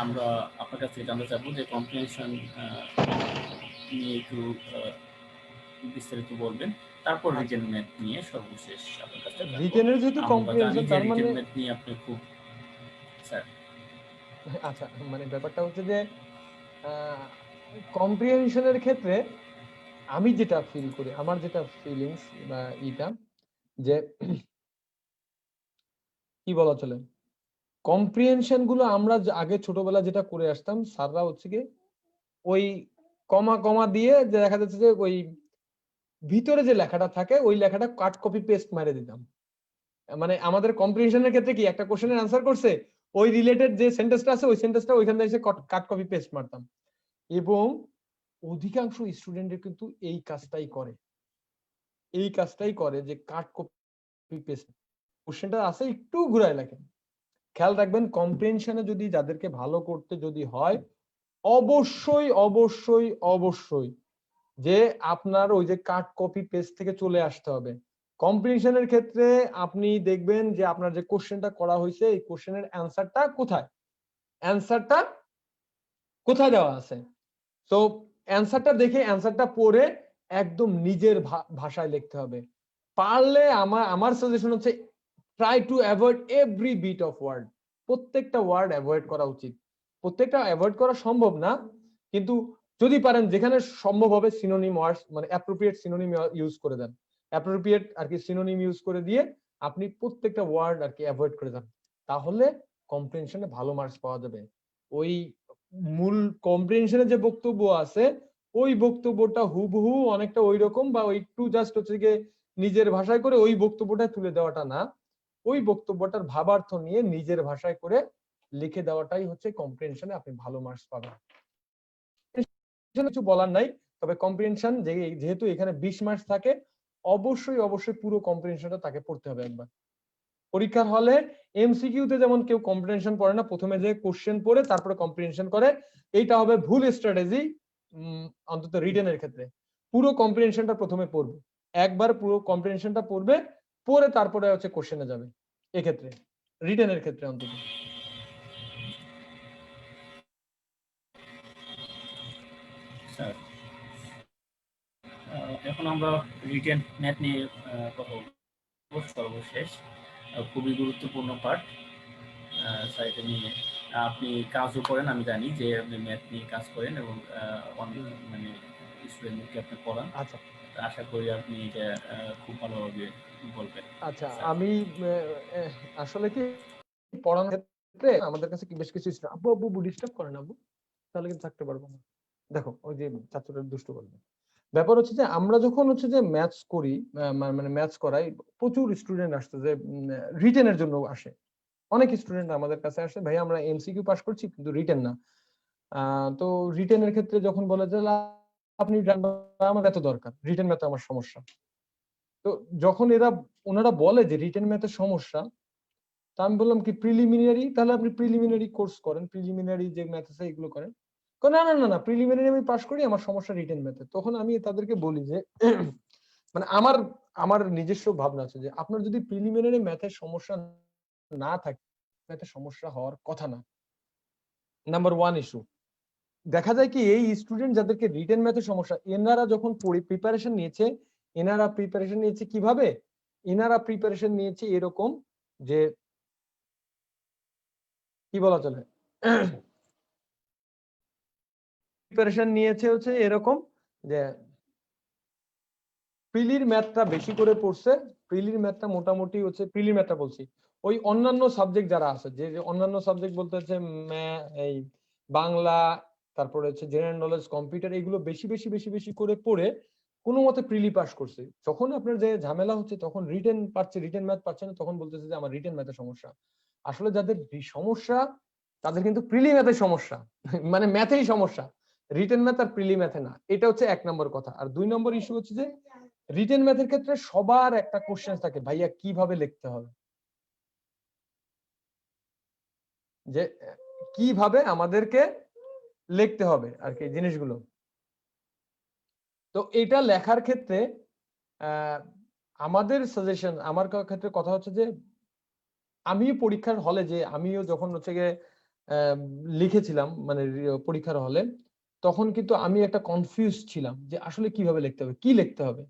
আমরা আপনার কাছ থেকে জানতে চাবো যে কম্প্রিহেনশন নিয়ে একটু বিস্তারিত বলবেন। তারপর আচ্ছা, রিটেন ম্যাথ নিয়ে সর্বশেষ আপনার কাছে জানবো। রিটেনের যেহেতু আমরা জানি কম্প্রিহেনশন, যে তার রিটেন মানে ম্যাথ নিয়ে আপনি খুব স্যার। আচ্ছা, মানে ব্যাপারটা হচ্ছে যে কম্প্রিহেনশনের ক্ষেত্রে আমি যেটা ফিল করি, আমার যেটা ফিলিংস বা ইটা, যে কি বলা চলে, কম্প্রিহেনশন গুলো আমরা আগে ছোটবেলা যেটা করে আসতাম, স্যাররা হচ্ছে কি ওই কমা কমা দিয়ে যে দেখা যাচ্ছে যে ওই ভিতরে যে লেখাটা থাকে ওই লেখাটা কাট কপি পেস্ট মারে দিতাম। মানে আমাদের কম্প্রিহেনশনের ক্ষেত্রে কি, একটা কোশ্চেনের আনসার করছে, ওই রিলেটেড যে সেন্টেন্সটা আছে ওই সেন্টেন্সটা ওইখান থেকে কাট কপি পেস্ট মারতাম। এবং অধিকাংশ স্টুডেন্টের কিন্তু এই কাজটাই করে যে কাট কপি পেস্ট, কোশ্চেনটা আছে একটু ঘুরায় লেখেন। খেয়াল রাখবেন, কম্প্রিহেনশনে যদি যাদেরকে ভালো করতে যদি হয়, অবশ্যই অবশ্যই অবশ্যই যে আপনার ওই যে কাট কপি পেস্ট থেকে চলে আসতে হবে। কম্প্রিহেনশনের ক্ষেত্রে আপনি দেখবেন যে আপনার যে কোশ্চেনটা করা হয়েছে এই কোশ্চেনের অ্যান্সারটা কোথায়, অ্যান্সারটা কোথায় দেওয়া আছে। তো অ্যান্সারটা দেখে অ্যান্সারটা পড়ে একদম নিজের ভাষায় লিখতে হবে। পারলে আমার সাজেশন হচ্ছে try to avoid every bit of word. প্রত্যেকটা ওয়ার্ড অ্যাভয়েড করা উচিত। প্রত্যেকটা অ্যাভয়েড করা সম্ভব না, কিন্তু যদি পারেন যেখানে সম্ভব হবে সিনোনিম ওয়ার্ডস মানে অ্যাপ্রোপ্রিয়েট সিনোনিম ইউজ করে দেন। অ্যাপ্রোপ্রিয়েট আর কি সিনোনিম ইউজ করে দিয়ে আপনি প্রত্যেকটা ওয়ার্ড আর কি অ্যাভয়েড করে দেন, তাহলে কম্প্রিহেনশনে ভালো মার্কস পাওয়া যাবে। ওই মূল কম্প্রিহেনশনের যে বক্তব্য আছে ওই বক্তব্যটা হুবহু অনেকটা ওই রকম বা ওই একটু জাস্ট হচ্ছে গিয়ে নিজের ভাষায় করে ওই বক্তব্যটা তুলে দেওয়াটা না, ওই বক্তব্যটার ভাবার্থ নিয়ে নিজের ভাষায় করে লিখে দেওয়াটাই হচ্ছে কম্প্রিহেনশনে আপনি ভালো মার্কস পাবেন। কিছু বলার নাই, তবে কম্প্রিহেনশন যেহেতু এখানে 20 মার্কস থাকে, অবশ্যই অবশ্যই পুরো কম্প্রিহেনশনটা তাকে পড়তে হবে একবার। পরীক্ষার হলে এমসিকিউতে যেমন কেউ কম্প্রিহেনশন পড়ে না, প্রথমে যে কোশ্চেন পড়ে তারপরে কম্প্রিহেনশন করে, এইটা হবে ভুল স্ট্র্যাটেজি। অন্তত রিটেনের ক্ষেত্রে পুরো কম্প্রিহেনশনটা প্রথমে পড়বে, একবার পুরো কম্প্রিহেনশনটা পড়বে, পড়ে তারপরে হচ্ছে কোশ্চেনে যাবে, এক্ষেত্রে রিটেনের ক্ষেত্রে অন্তত। স্যার, এখন আমরা রিটেন ম্যাথ নিয়ে কথা বলবো সর্বশেষ। খুবই গুরুত্বপূর্ণ পার্ট। স্যার, এটা নিয়ে আপনি কাজও করেন, আমি জানি যে আপনি ম্যাথ নিয়ে কাজ করেন এবং অনেক মানে স্টুডেন্টদেরকে আপনি পড়ান। আচ্ছা আশা করি আপনি এটা খুব ভালোভাবে বলবেন। আচ্ছা, স্যার। আমি আসলে কি পড়ানোর ক্ষেত্রে আমাদের কাছে কি বেশ কিছু আব্বু আব্বু ডিস্টার্ব করেন আব্বু, তাহলে কিন্তু থাকতে পারবো না। দেখো ওই যে ছাত্রটা দুষ্ট করবে। ব্যাপার হচ্ছে যে আমরা যখন হচ্ছে যে ম্যাথস করি, মানে ম্যাথস করাই, প্রচুর স্টুডেন্ট আসছে যে রিটেনের জন্য আসে। অনেক স্টুডেন্ট আমাদের কাছে আসে, ভাই আমরা এমসিকিউ পাস করছি কিন্তু রিটেন না। তো রিটেনের ক্ষেত্রে যখন বলে যে আপনি আমার এত দরকার, রিটেন ম্যাথে আমার সমস্যা। তো যখন ওনারা বলে যে রিটেন ম্যাথের সমস্যা, তো আমি বললাম কি প্রিলিমিনারি, তাহলে আপনি প্রিলিমিনারি কোর্স করেন, প্রিলিমিনারি যে ম্যাথ আছে এগুলো করেন। না না না না, প্রিলিমিনারি আমি পাস করি, আমার সমস্যা রিটেন ম্যাথে। তখন আমি তাদেরকে বলি যে মানে আমার আমার নিজস্ব ভাবনা আছে যে আপনার যদি প্রিলিমিনারি ম্যাথের সমস্যা না থাকে, ম্যাথের সমস্যা হওয়ার কথা না। নাম্বার 1 ইস্যু দেখা যায় কি, এই স্টুডেন্ট যাদেরকে রিটেন ম্যাথের সমস্যা, এনারা যখন প্রিপারেশন নিয়েছে, কিভাবে, এনারা প্রিপারেশন নিয়েছে এরকম যে কি বলা চলে, প্রিপারেশন নিয়েছে হচ্ছে এরকম যে প্রিলির ম্যাথটা বেশি করে পড়ছে, প্রিলির ম্যাথটা মোটামুটি হচ্ছে, প্রিলির ম্যাথটা বলছি ওই অন্যান্য সাবজেক্ট যারা আছে, যে অন্যান্য সাবজেক্ট বলতে হচ্ছে এই বাংলা, তারপরে হচ্ছে জেনারেল নলেজ, কম্পিউটার, এগুলো বেশি বেশি বেশি বেশি করে পড়ে কোনো মতে প্রিলি পাস করছে। যখন আপনার যে ঝামেলা হচ্ছে তখন রিটেন পাচ্ছে, রিটেন ম্যাথ পাচ্ছে না, তখন বলতেছে যে আমার রিটেন ম্যাথের সমস্যা। আসলে যাদের সমস্যা তাদের কিন্তু প্রিলি ম্যাথের সমস্যা, মানে ম্যাথেই সমস্যা, রিটেন ম্যাথ আর প্রিলি ম্যাথে না। এটা হচ্ছে 1 নম্বর কথা। আর 2 নম্বর ইস্যু হচ্ছে যে রিটেন ম্যাথের ক্ষেত্রে সবার একটা কোশ্চেন থাকে, ভাইয়া কিভাবে লিখতে হবে, যে কিভাবে আমাদেরকে লিখতে হবে আর কি জিনিসগুলো। তো এটা লেখার ক্ষেত্রে আমাদের সাজেশন, আমার ক্ষেত্রে কথা হচ্ছে যে আমি পরীক্ষার হলে, যে আমিও যখন হচ্ছে গিয়ে লিখেছিলাম মানে পরীক্ষার হলে, তখন কিন্তু আমি একটা কনফিউজ ছিলাম যে আসলে কিভাবে লিখতে হবে, কি লিখতে হবে।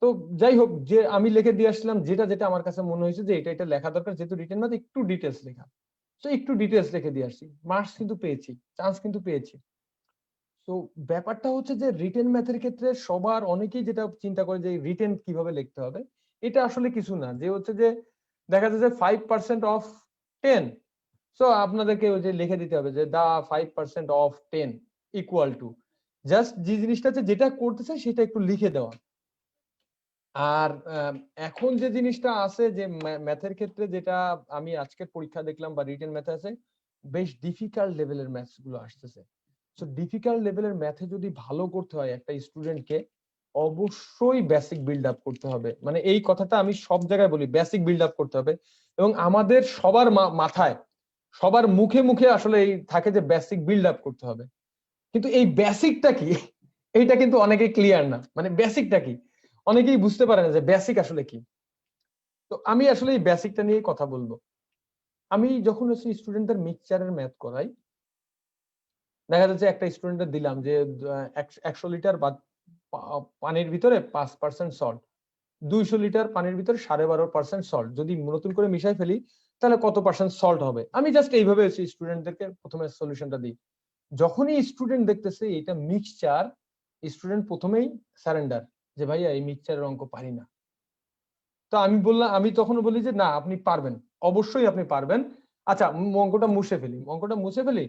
তো যাই হোক, যে আমি লিখে দিয়ে আসলাম যেটা যেটা আমার কাছে মনে হয়েছে যে এটা এটা লেখা দরকার, যেহেতু রিটেন ম্যাথ একটু ডিটেলস লেখা, তো একটু ডিটেলস লিখে দিয়ে আসছি, মার্কস কিন্তু পেয়েছি, চান্স কিন্তু পেয়েছি। তো ব্যাপারটা হচ্ছে যে রিটেন ম্যাথের ক্ষেত্রে সবার, অনেকেই যেটা চিন্তা করে যে রিটেন কিভাবে লিখতে হবে, এটা আসলে কিছু না, যে হচ্ছে যে দেখা যাচ্ছে 5% অফ 10, সো আপনাদেরকে ওই যে লিখে দিতে হবে যে দা 5% অফ 10 ইকুয়াল টু, জাস্ট যে জিনিসটা আছে যেটা করতেছে সেটা একটু লিখে দেওয়া। আর এখন যে জিনিসটা আছে যে ম্যাথের ক্ষেত্রে, যেটা আমি আজকের পরীক্ষা দেখলাম বা রিটেন ম্যাথে আছে, বেশ ডিফিকাল্ট লেভেলের ম্যাথস গুলো আসতেছে। সো ডিফিকাল্ট লেভেলের ম্যাথে যদি ভালো করতে হয় একটা স্টুডেন্টকে, অবশ্যই বেসিক বিল্ড আপ করতে হবে। মানে এই কথাটা আমি সব জায়গায় বলি, বেসিক বিল্ড আপ করতে হবে। এবং আমাদের সবার মাথায়, সবার মুখে মুখে আসলে এই থাকে যে বেসিক বিল্ড আপ করতে হবে, কিন্তু এই বেসিকটা কি এইটা কিন্তু অনেকেই ক্লিয়ার না, মানে বেসিকটা কি অনেকেই বুঝতে পারে না যে বেসিক আসলে কি। তো আমি আসলে এই বেসিকটা নিয়ে কথা বলবো। আমি যখন হচ্ছে স্টুডেন্টদের মিক্সচারের ম্যাথ করাই, দেখা যাচ্ছে একটা স্টুডেন্টের দিলাম যে 100 লিটার বা পানির ভিতরে 5% সল্ট, 200 লিটার পানির ভিতরে 12.5% সল্ট, যদি নতুন করে মিশাই ফেলি তাহলে কত পার্সেন্ট সল্ট হবে। আমি জাস্ট এইভাবে স্টুডেন্টদেরকে প্রথমে সলিউশনটা দিই। যখনই স্টুডেন্ট দেখতেছে এটা মিক্সচার, স্টুডেন্ট প্রথমেই সারেন্ডার, যে ভাইয়া এই মিক্সচারের অঙ্ক পারি না। তো আমি বললাম, আমি তখন বলি যে না আপনি পারবেন, অবশ্যই আপনি পারবেন। আচ্ছা অঙ্কটা মুছে ফেলি, অঙ্কটা মুছে ফেলি।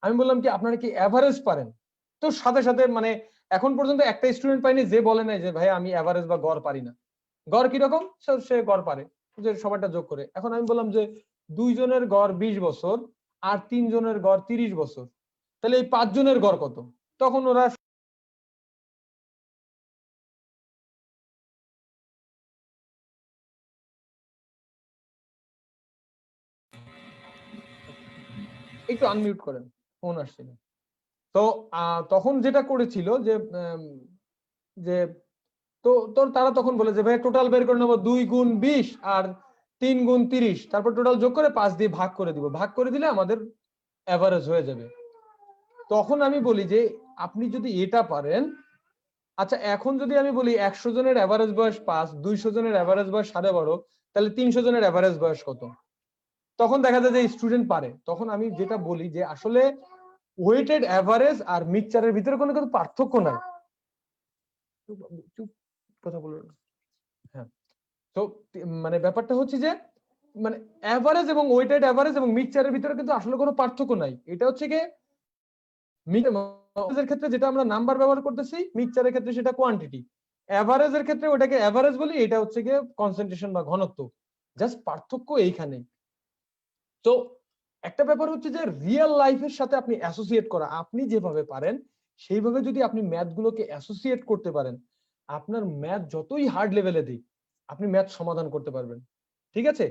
আমি বললাম কি আপনারা কি এভারেজ পারেন? তো সাথে সাথে মানে এখন পর্যন্ত একটা স্টুডেন্ট পাইনি যে বলে নাই যে ভাই আমি এভারেজ বা গড় পারি না। গড় কিরকম, সে গড় পারে, যে সবারটা যোগ করে। এখন আমি বললাম যে 2 জনের গড় 20 বছর আর 3 জনের গড় 30 বছর, তাহলে এই 5 জনের গড় কত? তখন ওরা একটু আনমিউট করেন, ফোন আসছিল। তো তখন যেটা করেছিল যে যে তো তোর তারা তখন বলে যে ভাই টোটাল বের করে নেবো 2 গুণ 20 আর 3 গুণ 30, তারপর টোটাল যোগ করে 5 দিয়ে ভাগ করে দিব, ভাগ করে দিলে আমাদের এভারেজ হয়ে যাবে। তখন আমি বলি যে আপনি যদি এটা পারেন, আচ্ছা এখন যদি আমি বলি 100 জনের এভারেজ বয়স 5, 200 জনের এভারেজ বয়স 12.5, তাহলে 300 জনের এভারেজ বয়স কত? তখন দেখা যায় যে স্টুডেন্ট পারে। তখন আমি যেটা বলি যে আসলে ওয়েটেড এভারেজ আর মিক্সচারের ভিতরে কোনো কিছু পার্থক্য নাই। চুপ, কথা বলো না। হ্যাঁ, তো মানে ব্যাপারটা হচ্ছে যে মানে এভারেজ এবং ওয়েটেড এভারেজ এবং মিক্সচারের ভিতরে কিন্তু আসলে কোনো পার্থক্য নাই। এটা হচ্ছে কি মিক্সচারের ক্ষেত্রে যেটা আমরা নাম্বার ব্যবহার করতেছি, মিক্সচারের ক্ষেত্রে সেটা কোয়ান্টিটি। এভারেজের ক্ষেত্রে ওটাকে এভারেজ বলি, এটা হচ্ছে কি কনসেন্ট্রেশন বা ঘনত্ব। জাস্ট পার্থক্য এইখানে। তো একটা ব্যাপার হচ্ছে যে রিয়েল লাইফের সাথে আপনি অ্যাসোসিয়েট করা, আপনি যেভাবে পারেন সেইভাবে যদি আপনি ম্যাথ গুলোকে অ্যাসোসিয়েট করতে পারেন, আপনার ম্যাথ যতই হার্ড লেভেলে দিক আপনি ম্যাথ সমাধান করতে পারবেন। ঠিক আছে,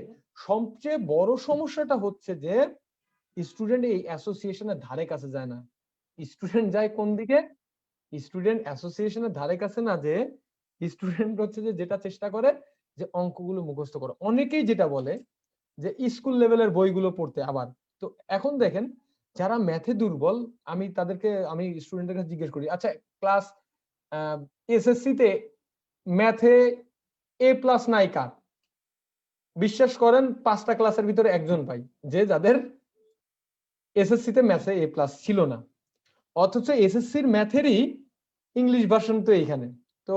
সবচেয়ে বড় সমস্যাটা হচ্ছে যে স্টুডেন্ট এই অ্যাসোসিয়েশনের ধারে কাছে যায় না। স্টুডেন্ট যায় কোন দিকে? স্টুডেন্ট অ্যাসোসিয়েশনের ধারে কাছে না, যে স্টুডেন্ট হচ্ছে যে যেটা চেষ্টা করে যে অঙ্কগুলো মুখস্থ করো। অনেকেই যেটা বলে যে স্কুল লেভেলের বইগুলো পড়তে। আবার তো এখন দেখেন যারা ম্যাথে দুর্বল, আমি স্টুডেন্টদের কাছে জিজ্ঞেস করি, আচ্ছা ক্লাস এসএসসি তে ম্যাথে A+ নাই কার? বিশ্বাস করেন 5টা ক্লাসের ভিতরে একজন পাই যে যাদের এসএসসি তে ম্যাথে এ প্লাস ছিল না, অথচ এসএসসির ম্যাথেরই ইংলিশ ভার্সন তো এইখানে। তো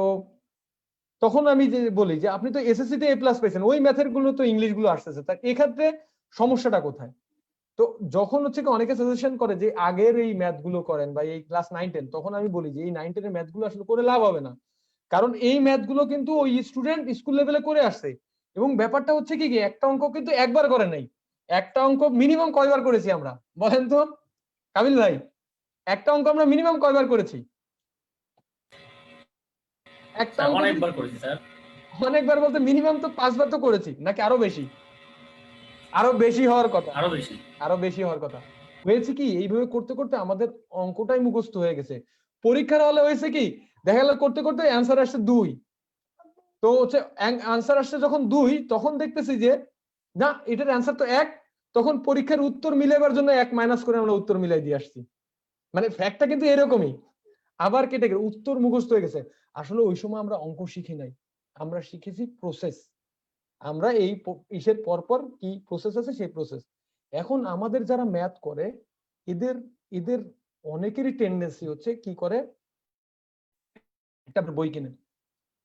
তখন আমি যে বলি যে আপনি তো এসএসসি তে এ প্লাস পেয়েছেন, ওই ম্যাথের গুলো তো ইংলিশ গুলো আসতেছে, তা এক্ষেত্রে সমস্যাটা কোথায়? তো যখন হচ্ছে কি অনেকে সাজেশন করে যে আগের এই ম্যাথ গুলো করেন বা এই ক্লাস 9-10, তখন আমি বলি যে এই 9-10 এর ম্যাথ গুলো আসলে করে লাভ হবে না, কারণ এই ম্যাথ গুলো কিন্তু ওই স্টুডেন্ট স্কুল লেভেলে করে আসছে। এবং ব্যাপারটা হচ্ছে কি একটা অঙ্ক কিন্তু একবার করে নাই, একটা অঙ্ক মিনিমাম কয়বার করেছি আমরা বলেন তো কাবিল ভাই? একটা অঙ্ক আমরা মিনিমাম কয়বার করেছি? একটা অঙ্ক অনেকবার করেছি স্যার। অনেকবার বলতে মিনিমাম তো 5 বার তো করেছি, নাকি আরো বেশি? আরো বেশি হওয়ার কথা, আরো বেশি। আরো বেশি হওয়ার কথা। হয়েছে কি এইভাবে করতে করতে আমাদের অঙ্কটাই মুখস্থ হয়ে গেছে। পরীক্ষার হলে হয়েছে কি দেখা গেল করতে করতে অ্যান্সার আসছে 2, তো হচ্ছে অ্যান্সার আসছে যখন 2, তখন দেখতেছি যে না এটার অ্যান্সার তো 1, তখন পরীক্ষার উত্তর মিলাবার জন্য 1 মাইনাস করে আমরা উত্তর মিলাই দিয়ে আসছি। মানে ফ্যাক্টটা কিন্তু এরকমই, আবার কেটে গেল উত্তর মুখস্থ হয়ে গেছে। আসলে ওই সময় আমরা অঙ্ক শিখি নাই, আমরা শিখেছি প্রসেস। আমরা এই ইসের পরপর কি প্রসেস আছে সেই প্রসেস। এখন আমাদের যারা ম্যাথ করে এদের এদের অনেকেরই টেন্ডেন্সি হচ্ছে কি করে একটা বই কিনে।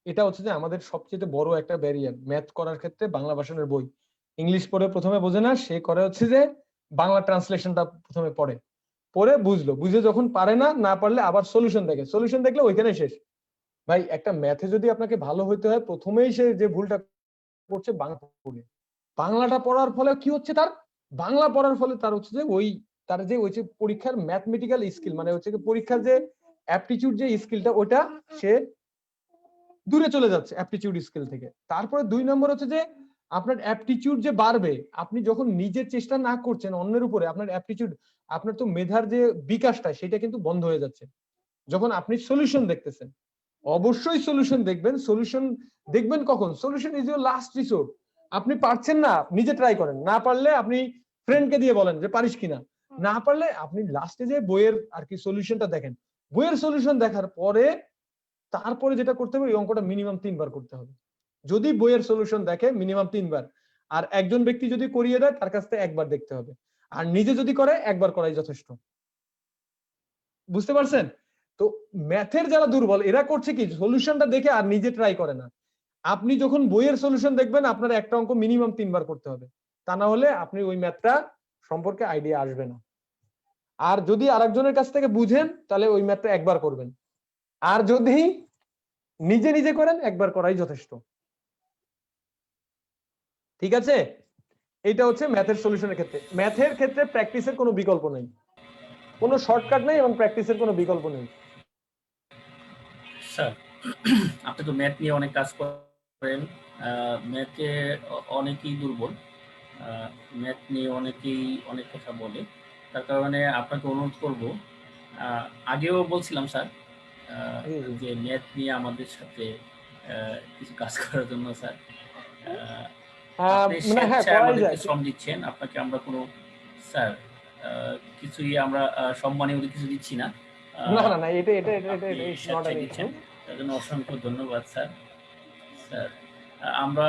এটা হচ্ছে যে আমাদের সবচেয়ে বড় একটা ব্যারিয়ার ম্যাথ করার ক্ষেত্রে। বাংলা ভাষণের বই ইংলিশ পড়ে প্রথমে বোঝে না, সে করে হচ্ছে যে বাংলা ট্রান্সলেশনটা প্রথমে পড়ে, পড়ে বুঝলো, বুঝে যখন পারে না, না পারলে আবার সলিউশন দেখে, সলিউশন দেখলে ওইখানে শেষ। ভাই একটা ম্যাথে যদি আপনাকে ভালো হইতে হয় প্রথমেই সে যে ভুলটা করছে বাংলা পড়ে, বাংলাটা পড়ার ফলে কি হচ্ছে তার, বাংলা পড়ার ফলে তার হচ্ছে যে তার যে ওই যে পরীক্ষার ম্যাথমেটিক্যাল স্কিল মানে হচ্ছে কি পরীক্ষার যে অ্যাপটিটিউড যে স্কিলটা ওটা সে দূরে চলে যাচ্ছে অ্যাপটিটিউড স্কিল থেকে। তারপরে 2 নম্বর হচ্ছে যে আপনার অ্যাপটিটিউড যে বাড়বে, আপনি যখন নিজের চেষ্টা না করছেন অন্যের উপরে, আপনার অ্যাপটিটিউড আপনার তো মেধার যে বিকাশটা সেটা কিন্তু বন্ধ হয়ে যাচ্ছে। যখন আপনি সলিউশন দেখতেছেন, অবশ্যই সলিউশন দেখবেন, সলিউশন দেখবেন কখন, solution is your last resort. আপনি পারছেন না নিজে ট্রাই করেন, না পারলে আপনি ফ্রেন্ডকে দিয়ে বলেন যে পারিস কিনা, না পারলে আপনি লাস্টে যে বইয়ের আর কি সলিউশনটা দেখেন, বইয়ের সলিউশন দেখার পরে তারপরে যেটা করতে হবে এই অঙ্কটা মিনিমাম 3 বার করতে হবে। যদি বইয়ের সলিউশন দেখে মিনিমাম 3 বার, আর একজন ব্যক্তি যদি করিয়ে দেয় তার কাছ থেকে একবার দেখতে হবে, আর নিজে যদি করে একবার করাই যথেষ্ট। বুঝতে পারছেন? তো ম্যাথের যারা দুর্বল এরা করছে কি সলিউশনটা দেখে আর নিজে ট্রাই করে না। আপনি যখন বইয়ের সলিউশন দেখবেন আপনার একটা অঙ্ক মিনিমাম 3 বার করতে হবে, তা না হলে আপনি ওই ম্যাথটা সম্পর্কে আইডিয়া আসবে না। আর যদি আরেকজনের কাছ থেকে বুঝেন তাহলে ওই ম্যাথটা একবার করবেন, আর যদি নিজে নিজে করেন একবার করাই যথেষ্ট। ঠিক আছে? এটা হচ্ছে ম্যাথের সলিউশনের ক্ষেত্রে। ম্যাথের ক্ষেত্রে প্র্যাকটিসের কোনো বিকল্প নেই, কোনো শর্টকাট নেই এবং প্র্যাকটিসের কোনো বিকল্প নেই। স্যার আপনি তো ম্যাথ নিয়ে অনেক কাজ করেন, ম্যাথে অনেকেই দুর্বল, ম্যাথ নিয়ে অনেকেই অনেক কথা বলে, তার কারণে আপনাকে অনুরোধ করব, আগেও বলছিলাম স্যার যে ম্যাথ নিয়ে আমাদের সাথে কিছু কাজ করার জন্য স্যার আপনি স্বেচ্ছায় আমাদেরকে শ্রম দিচ্ছেন, আপনাকে আমরা কোনো স্যার কিছুই আমরা সম্মানীয় কিছু দিচ্ছি না, না না না এটা এটা এটা আপনি এটা ইটস নট স্বেচ্ছায় অ্যান ইস্যু। দিচ্ছেন, তার জন্য অসংখ্য ধন্যবাদ স্যার। স্যার আমরা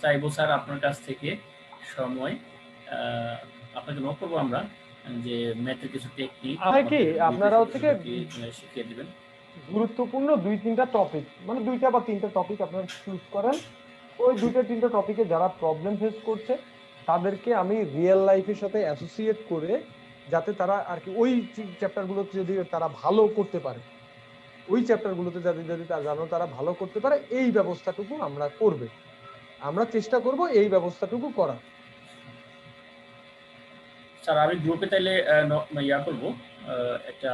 চাইবো স্যার আপনার কাছ থেকে সময় আপনাকে নক করবো আমরা যে ম্যাথের কিছু টেকনিক কি আপনারা হচ্ছে কি শিখিয়ে দিবেন। গুরুত্বপূর্ণ 2-3টা টপিক মানে 2টা বা 3টা টপিক আপনারা চুজ করেন, ওই 2-3টা টপিকে যারা প্রবলেম ফেস করছে তাদেরকে আমি রিয়েল লাইফের সাথে অ্যাসোসিয়েট করে যাতে তারা আর কি ওই চ্যাপ্টার গুলোতে যদি তারা ভালো করতে পারে, ওই চ্যাপ্টার গুলোতে যদি যদি তারা ভালো করতে পারে এই ব্যবস্থাটুকু আমরা করবে, আমরা চেষ্টা করব এই ব্যবস্থাটুকু করা। স্যার আমি গ্রুপে তাইলে ইয়া করবো, একটা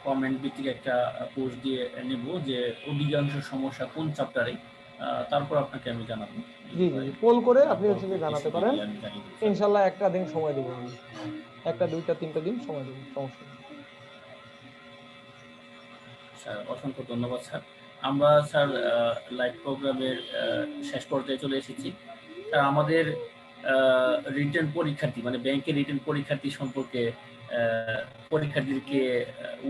কমেন্ট ভিত্তিক একটা পোস্ট দিয়ে নেব যে অধিকাংশ সমস্যা কোন চ্যাপ্টারে, তারপর আপনাকে আমি জানাবো। জি জি পোল করে আপনি হচ্ছে যে জানাতে পারেন, ইনশাআল্লাহ একটা দিন সময় দেব আমি, একটা 2টা 3টা দিন সময় দেব, সমস্যা নেই। স্যার অসংখ্য ধন্যবাদ স্যার। আমরা স্যার লাইভ প্রোগ্রামের শেষ পর্যায়ে চলে এসেছি স্যার। আমাদের রিটেন পরীক্ষার্থী মানে ব্যাংকের রিটেন পরীক্ষার্থী সম্পর্কে পরীক্ষার্থীদেরকে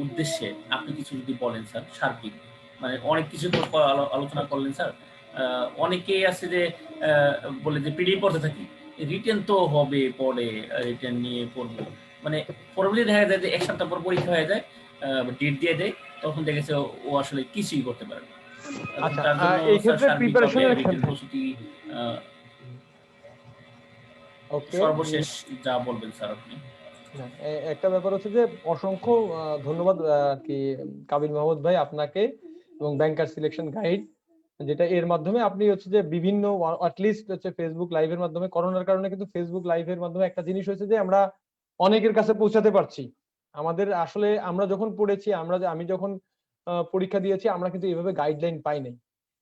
উদ্দেশ্যে আপনি কিছু যদি বলেন স্যার, সার্বিক মানে অনেক কিছু আলোচনা করলেন স্যার। অনেকেই আছে যে বলে যে পিডিএফ পড়তে থাকি, রিটেন তো হবে পরে, রিটেন নিয়ে পড়বো, মানে পরবর্তী দেখা যায় যে এক সপ্তাহ পর পরীক্ষা হয়ে যায়, ডেট দিয়ে দেয়, তখন দেখেছে ও আসলে কিছুই করতে পারে না। এখন আচ্ছা, তার জন্য এই স্যার ক্ষেত্রে সার্বিকভাবে প্রিপারেশনের রিটেন ক্ষেত্রে প্রস্তুতি ওকে। সর্বশেষ যা বলবেন স্যার আপনি। না, একটা ব্যাপার হচ্ছে যে অসংখ্য ধন্যবাদ আর কি কাবিল মাহমুদ ভাই আপনাকে এবং ব্যাংকার সিলেকশন গাইড, যেটা এর মাধ্যমে আপনি হচ্ছে যে বিভিন্ন অ্যাটলিস্ট হচ্ছে ফেসবুক লাইভের মাধ্যমে, করোনার কারণে কিন্তু ফেসবুক লাইভের মাধ্যমে একটা জিনিস হয়েছে যে আমরা অনেকের কাছে পৌঁছাতে পারছি। আমাদের আসলে আমরা যখন পড়েছি, আমি যখন পরীক্ষা দিয়েছি, আমরা কিন্তু এইভাবে গাইডলাইন পাই নাই।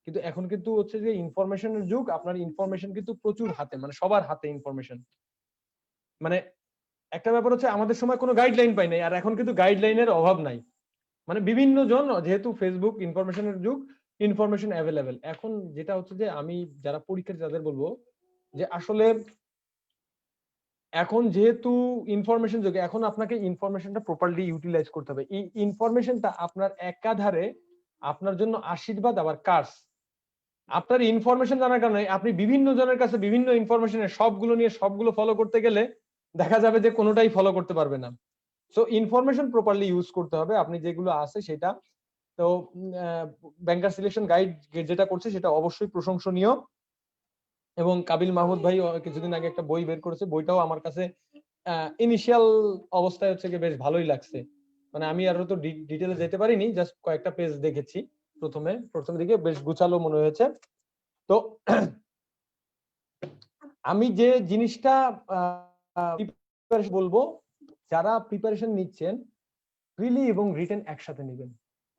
কিন্তু এখন কিন্তু হচ্ছে যে ইনফরমেশনের যুগ, আপনার ইনফরমেশন কিন্তু প্রচুর হাতে, মানে সবার হাতে ইনফরমেশন। মানে একটা ব্যাপার হচ্ছে আমাদের সময় কোনো গাইডলাইন পাই নাই, আর এখন কিন্তু গাইডলাইনের অভাব নাই। মানে বিভিন্ন জন, যেহেতু ফেসবুক ইনফরমেশনের যুগ, ইনফরমেশন অ্যাভেলেবেল। এখন যেটা হচ্ছে যে আমি যারা পরীক্ষার্থী তাদের বলবো যে আসলে এখন যেহেতু ইনফরমেশন যুগে, এখন আপনাকে ইনফরমেশনটা প্রপারলি ইউটিলাইজ করতে হবে। এই ইনফরমেশনটা আপনার একাধারে আপনার জন্য আশীর্বাদ আবার কার্স। আপনার ইনফরমেশন জানার কারণে আপনি বিভিন্ন জনের কাছে বিভিন্ন ইনফরমেশনের সবগুলো নিয়ে সবগুলো ফলো করতে গেলে দেখা যাবে যে কোনোটাই ফলো করতে পারবে না। সো ইনফরমেশন প্রপারলি ইউজ করতে হবে, আপনি যেগুলো আছে সেটা। তো ব্যাংকার সিলেকশন গাইড যেটা করছে সেটা অবশ্যই প্রশংসনীয়, এবং কাবিল মাহমুদ ভাই কিছুদিন আগে একটা বই বের করেছে, বইটাও আমার কাছে ইনিশিয়াল অবস্থায় হচ্ছে বেশ ভালোই লাগছে। মানে আমি আরো তো ডিটেলে যেতে পারিনি, জাস্ট কয়েকটা পেজ দেখেছি, প্রথম দিকে বেশ গুছালো মনে হয়েছে। তো আমি যে জিনিসটা বলবো, যারা প্রিপারেশন নিচ্ছেন, প্রিলি এবং রিটেন একসাথে নেবেন।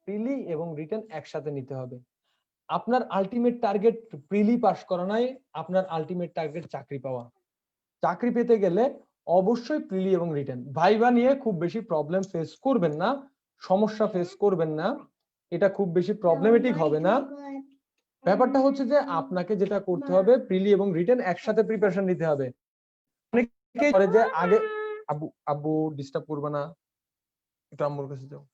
প্রিলি এবং রিটেন একসাথে নিতে হবে। আপনার আলটিমেট টার্গেট প্রিলি পাস করা নয়, আপনার আলটিমেট টার্গেট চাকরি পাওয়া। চাকরি পেতে গেলে অবশ্যই প্রিলি এবং রিটেন। ভাইবা নিয়ে খুব বেশি প্রবলেম ফেস করবেন না, সমস্যা ফেস করবেন না, এটা খুব বেশি প্রবলেমেটিক হবে না। ব্যাপারটা হচ্ছে যে আপনাকে যেটা করতে হবে, প্রিলি এবং রিটেন একসাথে প্রিপারেশন নিতে হবে। অনেকে করে যে আগে, আব্বু আব্বু ডিস্টার্ব করবে না, একটু আম্মুর কাছে যাও।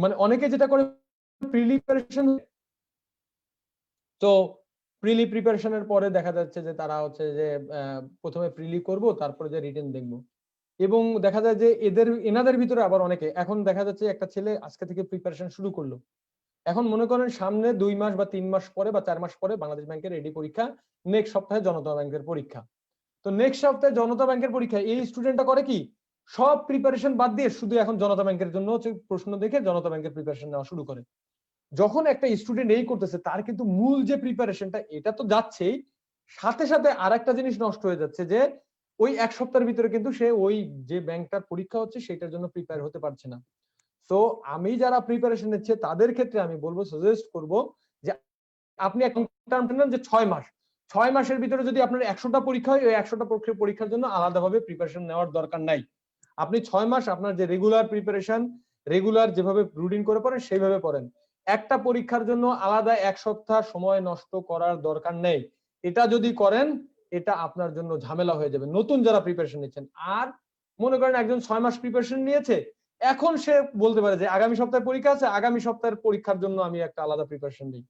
মানে অনেকে যেটা করে প্রিলিপারেশন, তো প্রিলি প্রিপারেশনের পরে দেখা যাচ্ছে যে তারা হচ্ছে যে প্রথমে প্রিলি করব, তারপরে যে রিটেন দেখব। এবং দেখা যায় যে এনাদের ভিতরে আবার অনেকে, এখন দেখা যাচ্ছে একটা ছেলে আজকে থেকে প্রিপারেশন শুরু করলো, এখন মনে করেন সামনে 2 মাস বা 3 মাস পরে বা 4 মাস পরে বাংলাদেশ ব্যাংকের এডি পরীক্ষা, নেক্সট সপ্তাহে জনতা ব্যাংকের পরীক্ষা। তো নেক্সট সপ্তাহে জনতা ব্যাংকের পরীক্ষা, এই স্টুডেন্টটা করে কি, সব প্রিপারেশন বাদ দিয়ে শুধু এখন জনতা ব্যাংকের জন্য হচ্ছে প্রশ্ন দেখে জনতা ব্যাংকের প্রিপারেশন নেওয়া শুরু করে। যখন একটা স্টুডেন্ট এই করতেছে, তার কিন্তু মূল যে প্রিপারেশনটা এটা তো যাচ্ছেই, সাথে সাথে আরেকটা জিনিস নষ্ট হয়ে যাচ্ছে যে ওই এক সপ্তাহের ভিতরে কিন্তু সে ওই যে ব্যাংকটার পরীক্ষা হচ্ছে সেটার জন্য প্রিপেয়ার হতে পারছে না। তো আমি যারা প্রিপারেশন নিচ্ছে তাদের ক্ষেত্রে আমি বলবো, সাজেস্ট করব যে আপনি একটা টার্ম নেন যে 6 মাস, 6 মাসের ভিতরে যদি আপনার 100টা পরীক্ষা হয়, ওই 100টা পরীক্ষার জন্য আলাদাভাবে প্রিপারেশন নেওয়ার দরকার নাই। আপনি 6 মাস আপনার যে রেগুলার প্রিপারেশন, রেগুলার যেভাবে রুটিন করে পড়েন সেইভাবে পড়েন। একটা পরীক্ষার জন্য আলাদা 1 সপ্তাহ সময় নষ্ট করার দরকার নেই। এটা যদি করেন, এটা আপনার জন্য ঝামেলা হয়ে যাবে নতুন যারা প্রিপারেশন নিচ্ছেন। আর মনে করেন একজন 6 মাস প্রিপারেশন নিয়েছে, এখন সে বলতে পারে যে আগামী সপ্তাহে পরীক্ষা আছে, আগামী সপ্তাহের পরীক্ষার জন্য আমি একটা আলাদা প্রিপারেশন নিই।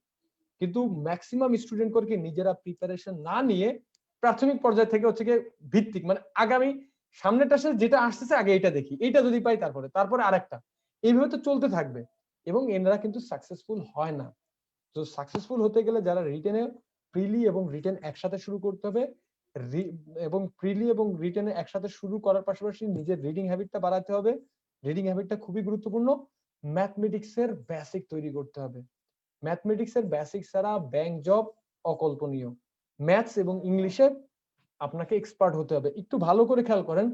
কিন্তু ম্যাক্সিমাম স্টুডেন্ট করে কি, নিজেরা প্রিপারেশন না নিয়ে প্রাথমিক পর্যায় থেকে হচ্ছে গিয়ে ভিত্তিক, মানে আগামী সামনেটা সে যেটা আসতেছে আগে এটা দেখি, এইটা যদি পাই তারপরে আরেকটা, এইভাবে তো চলতে থাকবে এবং এনারা কিন্তু সাকসেসফুল হয় না। তো সাকসেসফুল হতে গেলে যারা রিটেনে, প্রিলি এবং রিটেন একসাথে শুরু করতে হবে, এবং প্রিলি এবং রিটেনে একসাথে শুরু করার পাশাপাশি নিজের রিডিং হ্যাবিটটা বাড়াতে হবে। রিডিং হ্যাবিটটা খুবই গুরুত্বপূর্ণ। ম্যাথমেটিক্স এর বেসিক তৈরি করতে হবে। ম্যাথমেটিক্স এর বেসিক ছাড়া ব্যাংক জব অকল্পনীয়। ম্যাথস এবং ইংলিশে আপনাকে এক্সপার্ট হতে হবে। একটু ভালো করে খেয়াল করেন,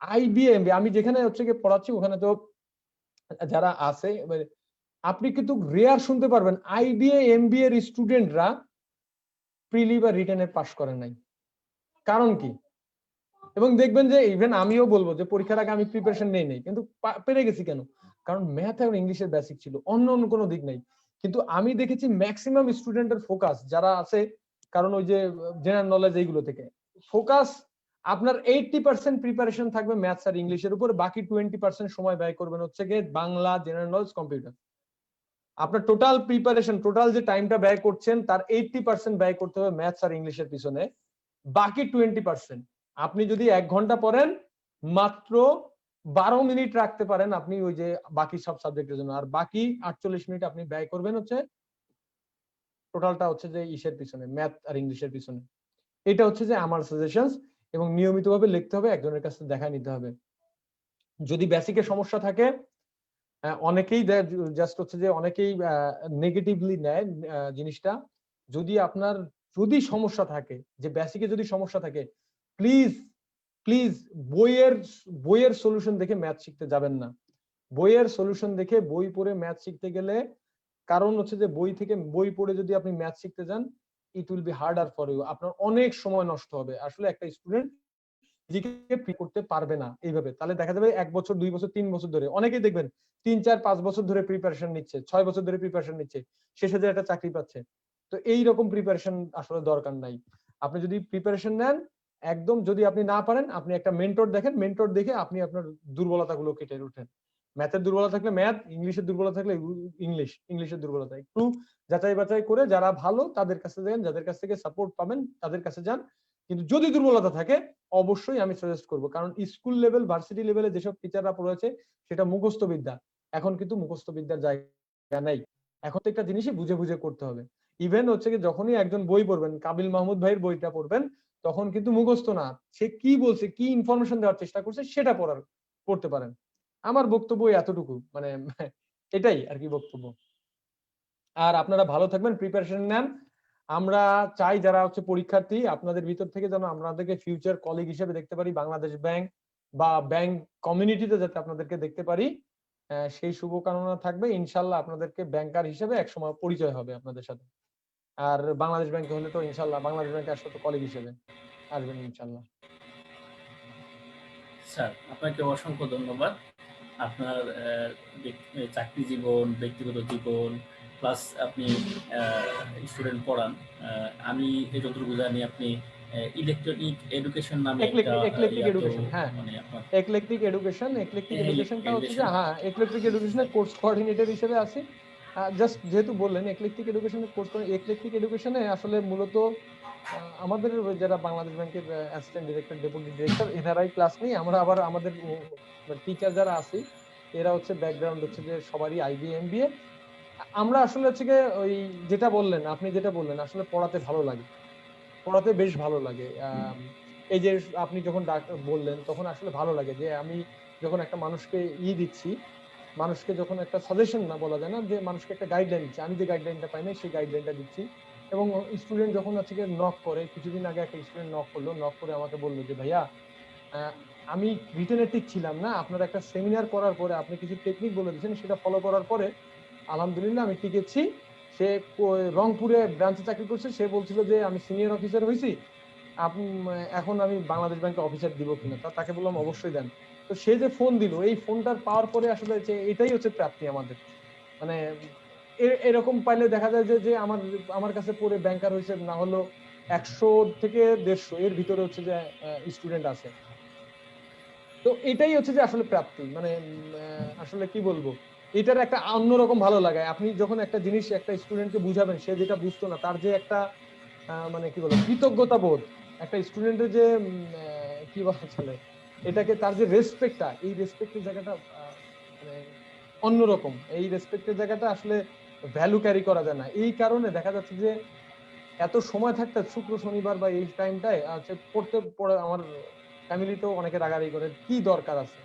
আইবিএম আমি যেখানে হচ্ছে গিয়ে পড়াচ্ছি ওখানে তো যারা আছে, আপনি কিন্তু রেয়ার শুনতে পারবেন আইবিএ এমবিএ এর স্টুডেন্টরা প্রিলি বা রিটেনে পাস করে নাই। কারণ কি? এবং দেখবেন যে ইভেন আমিও বলবো যে পরীক্ষার আগে আমি প্রিপারেশন নেই নাই, কিন্তু পেরে গেছি কেন? কারণ ম্যাথ এবং ইংলিশের বেসিক ছিল, অন্য কোনো দিক নাই। কিন্তু আমি দেখেছি ম্যাক্সিমাম স্টুডেন্টের ফোকাস যারা আছে, কারণ ওই যে জেনারেল নলেজ এইগুলো থেকে ফোকাস, আপনার 80% প্রিপারেশন থাকবে ম্যাথস আর ইংলিশের উপর, বাকি 20% সময় ব্যয় করবেন হচ্ছে গিয়ে বাংলা, জেনারেল নলেজ, কম্পিউটার। আপনার টোটাল প্রিপারেশন, টোটাল যে টাইমটা ব্যয় করছেন তার 80% ব্যয় করতে হবে ম্যাথস আর ইংলিশের পিছনে। বাকি 20% আপনি যদি 1 ঘন্টা পড়েন, মাত্র 12 মিনিট রাখতে পারেন আপনি ওই যে বাকি সব সাবজেক্টের জন্য, আর বাকি 48 মিনিট আপনি ব্যয় করবেন হচ্ছে টোটালটা হচ্ছে যে ইসের পিছনে, ম্যাথ আর ইংলিশের পিছনে। এটা হচ্ছে যে আমার সাজেশনস। এবং নিয়মিতভাবে লিখতে হবে, একজনের কাছে দেখা নিতে হবে। যদি বেসিকে সমস্যা থাকে, অনেকেই জাস্ট হচ্ছে যে অনেকেই নেগেটিভলি নেয় জিনিসটা। যদি আপনার যদি সমস্যা থাকে, যে বেসিকে যদি সমস্যা থাকে, প্লিজ প্লিজ বইয়ের বইয়ের সলিউশন দেখে ম্যাথ শিখতে যাবেন না। বইয়ের সলিউশন দেখে বই পড়ে ম্যাথ শিখতে গেলে, কারণ হচ্ছে যে বই থেকে বই পড়ে যদি আপনি ম্যাথ শিখতে যান, it will be harder for you. আপনার অনেক সময় নষ্ট হবে। আসলে একটা স্টুডেন্ট নিজেকে প্রি করতে পারবে না এইভাবে, তাহলে দেখা যাবে 1 বছর 2 বছর 3 বছর ধরে, অনেকেই দেখবেন 3 4 5 বছর ধরে প্রিপারেশন নিচ্ছে, 6 বছর ধরে প্রিপারেশন নিচ্ছে, শেষে যে একটা চাকরি পাচ্ছে। তো এই রকম প্রিপারেশন আসলে দরকার নাই। আপনি যদি প্রিপারেশন নেন, একদম যদি আপনি না পারেন, আপনি একটা মেন্টর দেখেন, মেন্টর দেখে আপনি আপনার দুর্বলতাগুলো কেটে উঠেন। ম্যাথের দুর্বলতা থাকলে ম্যাথ, ইংলিশের দুর্বলতা থাকলে ইংলিশের দুর্বলতা একটু যাচাই বাছাই করে যারা ভালো তাদের কাছে যান, যাদের কাছ থেকে সাপোর্ট পাবেন তাদের কাছে যান। কিন্তু যদি দুর্বলতা থাকে, অবশ্যই আমি সাজেস্ট করব, কারণ স্কুল লেভেল ভার্সিটি লেভেলে যেসব টিচাররা পড়েছে সেটা মুখস্থ বিদ্যা। এখন কিন্তু মুখস্থ বিদ্যার জায়গা নাই, এখন তো একটা জিনিসই বুঝে বুঝে করতে হবে। ইভেন হচ্ছে কি যখনই একজন বই পড়বেন, কাবিল মাহমুদ ভাইয়ের বইটা পড়বেন, তখন কিন্তু মুখস্থ না, সে কি বলছে, কি ইনফরমেশন দেওয়ার চেষ্টা করছে সেটা পড়তে পারেন। আমার বক্তব্য এতটুকু, মানে এটাই আর কি বক্তব্য। আর আপনারা ভালো থাকবেন, প্রিপারেশন নেন। আমরা চাই যারা হচ্ছে পরীক্ষার্থী, আপনাদের ভিতর থেকে যেন আপনাদেরকে ফিউচার কলিগ হিসেবে দেখতে পারি, বাংলাদেশ ব্যাংক বা ব্যাংক কমিউনিটিতে যাতে আপনাদেরকে দেখতে পারি, সেই শুভকামনা থাকবে। ইনশাল্লাহ আপনাদেরকে ব্যাংকার হিসেবে একসময় পরিচয় হবে আপনাদের সাথে। আর বাংলাদেশ ব্যাংকে হলে তো ইনশাল্লাহ বাংলাদেশ ব্যাংকে আসলে তো কলিগ হিসেবে আসবেন ইনশাল্লাহ। স্যার আপনাকে অসংখ্য ধন্যবাদ। আপনার চাকরি জীবন, ব্যক্তিগত জীবন, প্লাস আপনি স্টুডেন্ট পড়ান। আমি যতটুকু জানি আপনি ইলেকট্রনিক এডুকেশন নামে একটা একলেকটিক ইয়াতেও এডুকেশন, হ্যাঁ, মানে আপনার একলেকটিক এডুকেশনটা হচ্ছে যে, এডুকেশন। হ্যাঁ, একলেকটিক এডুকেশনের কোর্স কোঅর্ডিনেটর হিসেবে আছি। জাস্ট যেহেতু বললেন একলেকটিক এডুকেশনের কোর্স, একলেকটিক এডুকেশনে আসলে মূলত আমাদের যারা বাংলাদেশ ব্যাংকের অ্যাসিস্ট্যান্ট ডিরেক্টর, ডেপুটি ডিরেক্টর, এনারাই ক্লাস নেই। আমরা আবার আমাদের টিচার যারা আছি, এরা হচ্ছে ব্যাকগ্রাউন্ড হচ্ছে যে সবারই আইবি এমবিএ। আমরা আসলে হচ্ছে গিয়ে ওই যেটা বললেন, আপনি যেটা বললেন, আসলে পড়াতে ভালো লাগে, পড়াতে বেশ ভালো লাগে। এই যে আপনি যখন বললেন, তখন আসলে ভালো লাগে যে আমি যখন একটা মানুষকে দিচ্ছি, মানুষকে যখন একটা সাজেশন না বলা যায় না, যে মানুষকে একটা গাইডলাইন দিচ্ছি, আমি যে গাইডলাইনটা পাই না সেই গাইডলাইনটা দিচ্ছি। এবং স্টুডেন্ট যখন হচ্ছে গিয়ে নক করে, কিছুদিন আগে একটা স্টুডেন্ট নক করলো, নক করে আমাকে বললো যে ভাইয়া, আমি রিটেনে ঠিক ছিলাম না, আপনার একটা সেমিনার করার পরে আপনি কিছু টেকনিক বলে দিয়েছেন, সেটা ফলো করার পরে আলহামদুলিল্লাহ আমি টিকেছি। সে রংপুরে ব্রাঞ্চে চাকরি করছে, সে বলছিল যে আমি সিনিয়র অফিসার হয়েছি, এখন আমি বাংলাদেশ ব্যাংকে অফিসার দিব কিনা, তাকে বললাম অবশ্যই দেন। তো সে যে ফোন দিল, এই ফোনটার পাওয়ার পরে আসলে যে এটাই হচ্ছে প্রাপ্তি আমাদের, মানে এরকম পাইলে দেখা যায় যে যে আমার আমার কাছে পড়ে ব্যাংকার হয়েছে না হলো 100 থেকে 150 এর ভিতরে হচ্ছে যে স্টুডেন্ট আছে। তো এটাই হচ্ছে যে আসলে প্রাপ্তি, মানে আসলে কি বলবো, এটার একটা অন্যরকম ভালো লাগে। আপনি যখন একটা জিনিস একটা স্টুডেন্টকে বুঝাবেন, সে যেটা বুঝতো না, তার যে একটা মানে কি বলবো, কৃতজ্ঞতা বোধ, একটা স্টুডেন্টের যে কি বলা চলে এটাকে, তার যে রেসপেক্টটা, এই রেসপেক্টের জায়গাটা মানে অন্যরকম। এই রেসপেক্টের জায়গাটা আসলে ভ্যালু ক্যারি করা যায় না। এই কারণে দেখা যাচ্ছে যে এত সময় থাকতে শুক্র শনিবার বা এই টাইমটায় হচ্ছে পড়তে পড়ে আমার ফ্যামিলিতেও অনেকে রাগারাগি করে, কি দরকার আছে,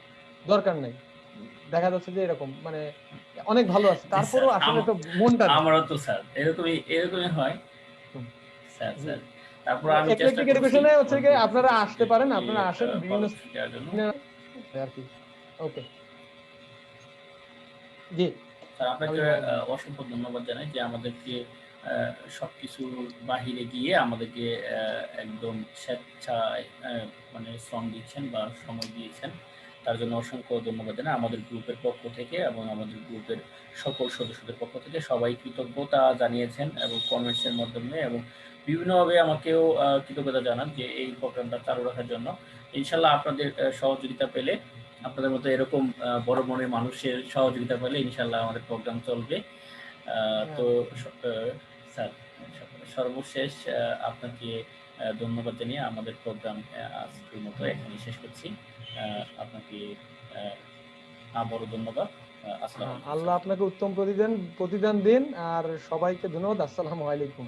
দরকার নাই। দেখা যাচ্ছে যে এরকম, মানে অনেক ভালো আছে, জি স্যার, তারপরেও আসলে তো মনটা নেই। আমারও তো স্যার এরকমই হয় হুম, স্যার। জি। তারপর আমি চেষ্টা একলেকটিক করছি এডুকেশনে হচ্ছে আমার কি আপনারা আসতে পারেন, স্টুডেন্টদেরকে আপনারা একটা আসেন বিভিন্ন ভালো কিছু দেওয়ার জন্য। আর কি। ওকে, জি। স্যার আপনাকে কাবিল মাহমুদ ভাই, অসংখ্য ধন্যবাদ জানাই যে আমাদেরকে সবকিছুর বাহিরে গিয়ে আমাদেরকে একদম স্বেচ্ছায় মানে শ্রম দিচ্ছেন বা সময় দিয়েছেন, তার জন্য অসংখ্য ধন্যবাদ জানাই আমাদের গ্রুপের পক্ষ থেকে এবং আমাদের গ্রুপের সকল সদস্যদের পক্ষ থেকে। সবাই কৃতজ্ঞতা জানিয়েছেন এবং কমেন্টসের মাধ্যমে এবং বিভিন্নভাবে আমাকেও কৃতজ্ঞতা জানান যে এই প্রোগ্রামটা চালু রাখার জন্য। ইনশাল্লাহ আপনাদের সহযোগিতা পেলে, আপনাদের মতো এরকম বড় মনের মানুষের সহযোগিতা পেলে ইনশাল্লাহ আমাদের প্রোগ্রাম চলবে। তো স্যার, সর্বশেষ আপনাকে ধন্যবাদ জানিয়ে আমাদের প্রোগ্রাম আজকের মতো এখানেই শেষ করছি। আপনাকে আবারও ধন্যবাদ। আসসালামু আলাইকুম আল্লাহ স্যার। আপনাকে উত্তম প্রতিদান প্রতিদান দিন, আর সবাইকে ধন্যবাদ। আসসালামু আলাইকুম।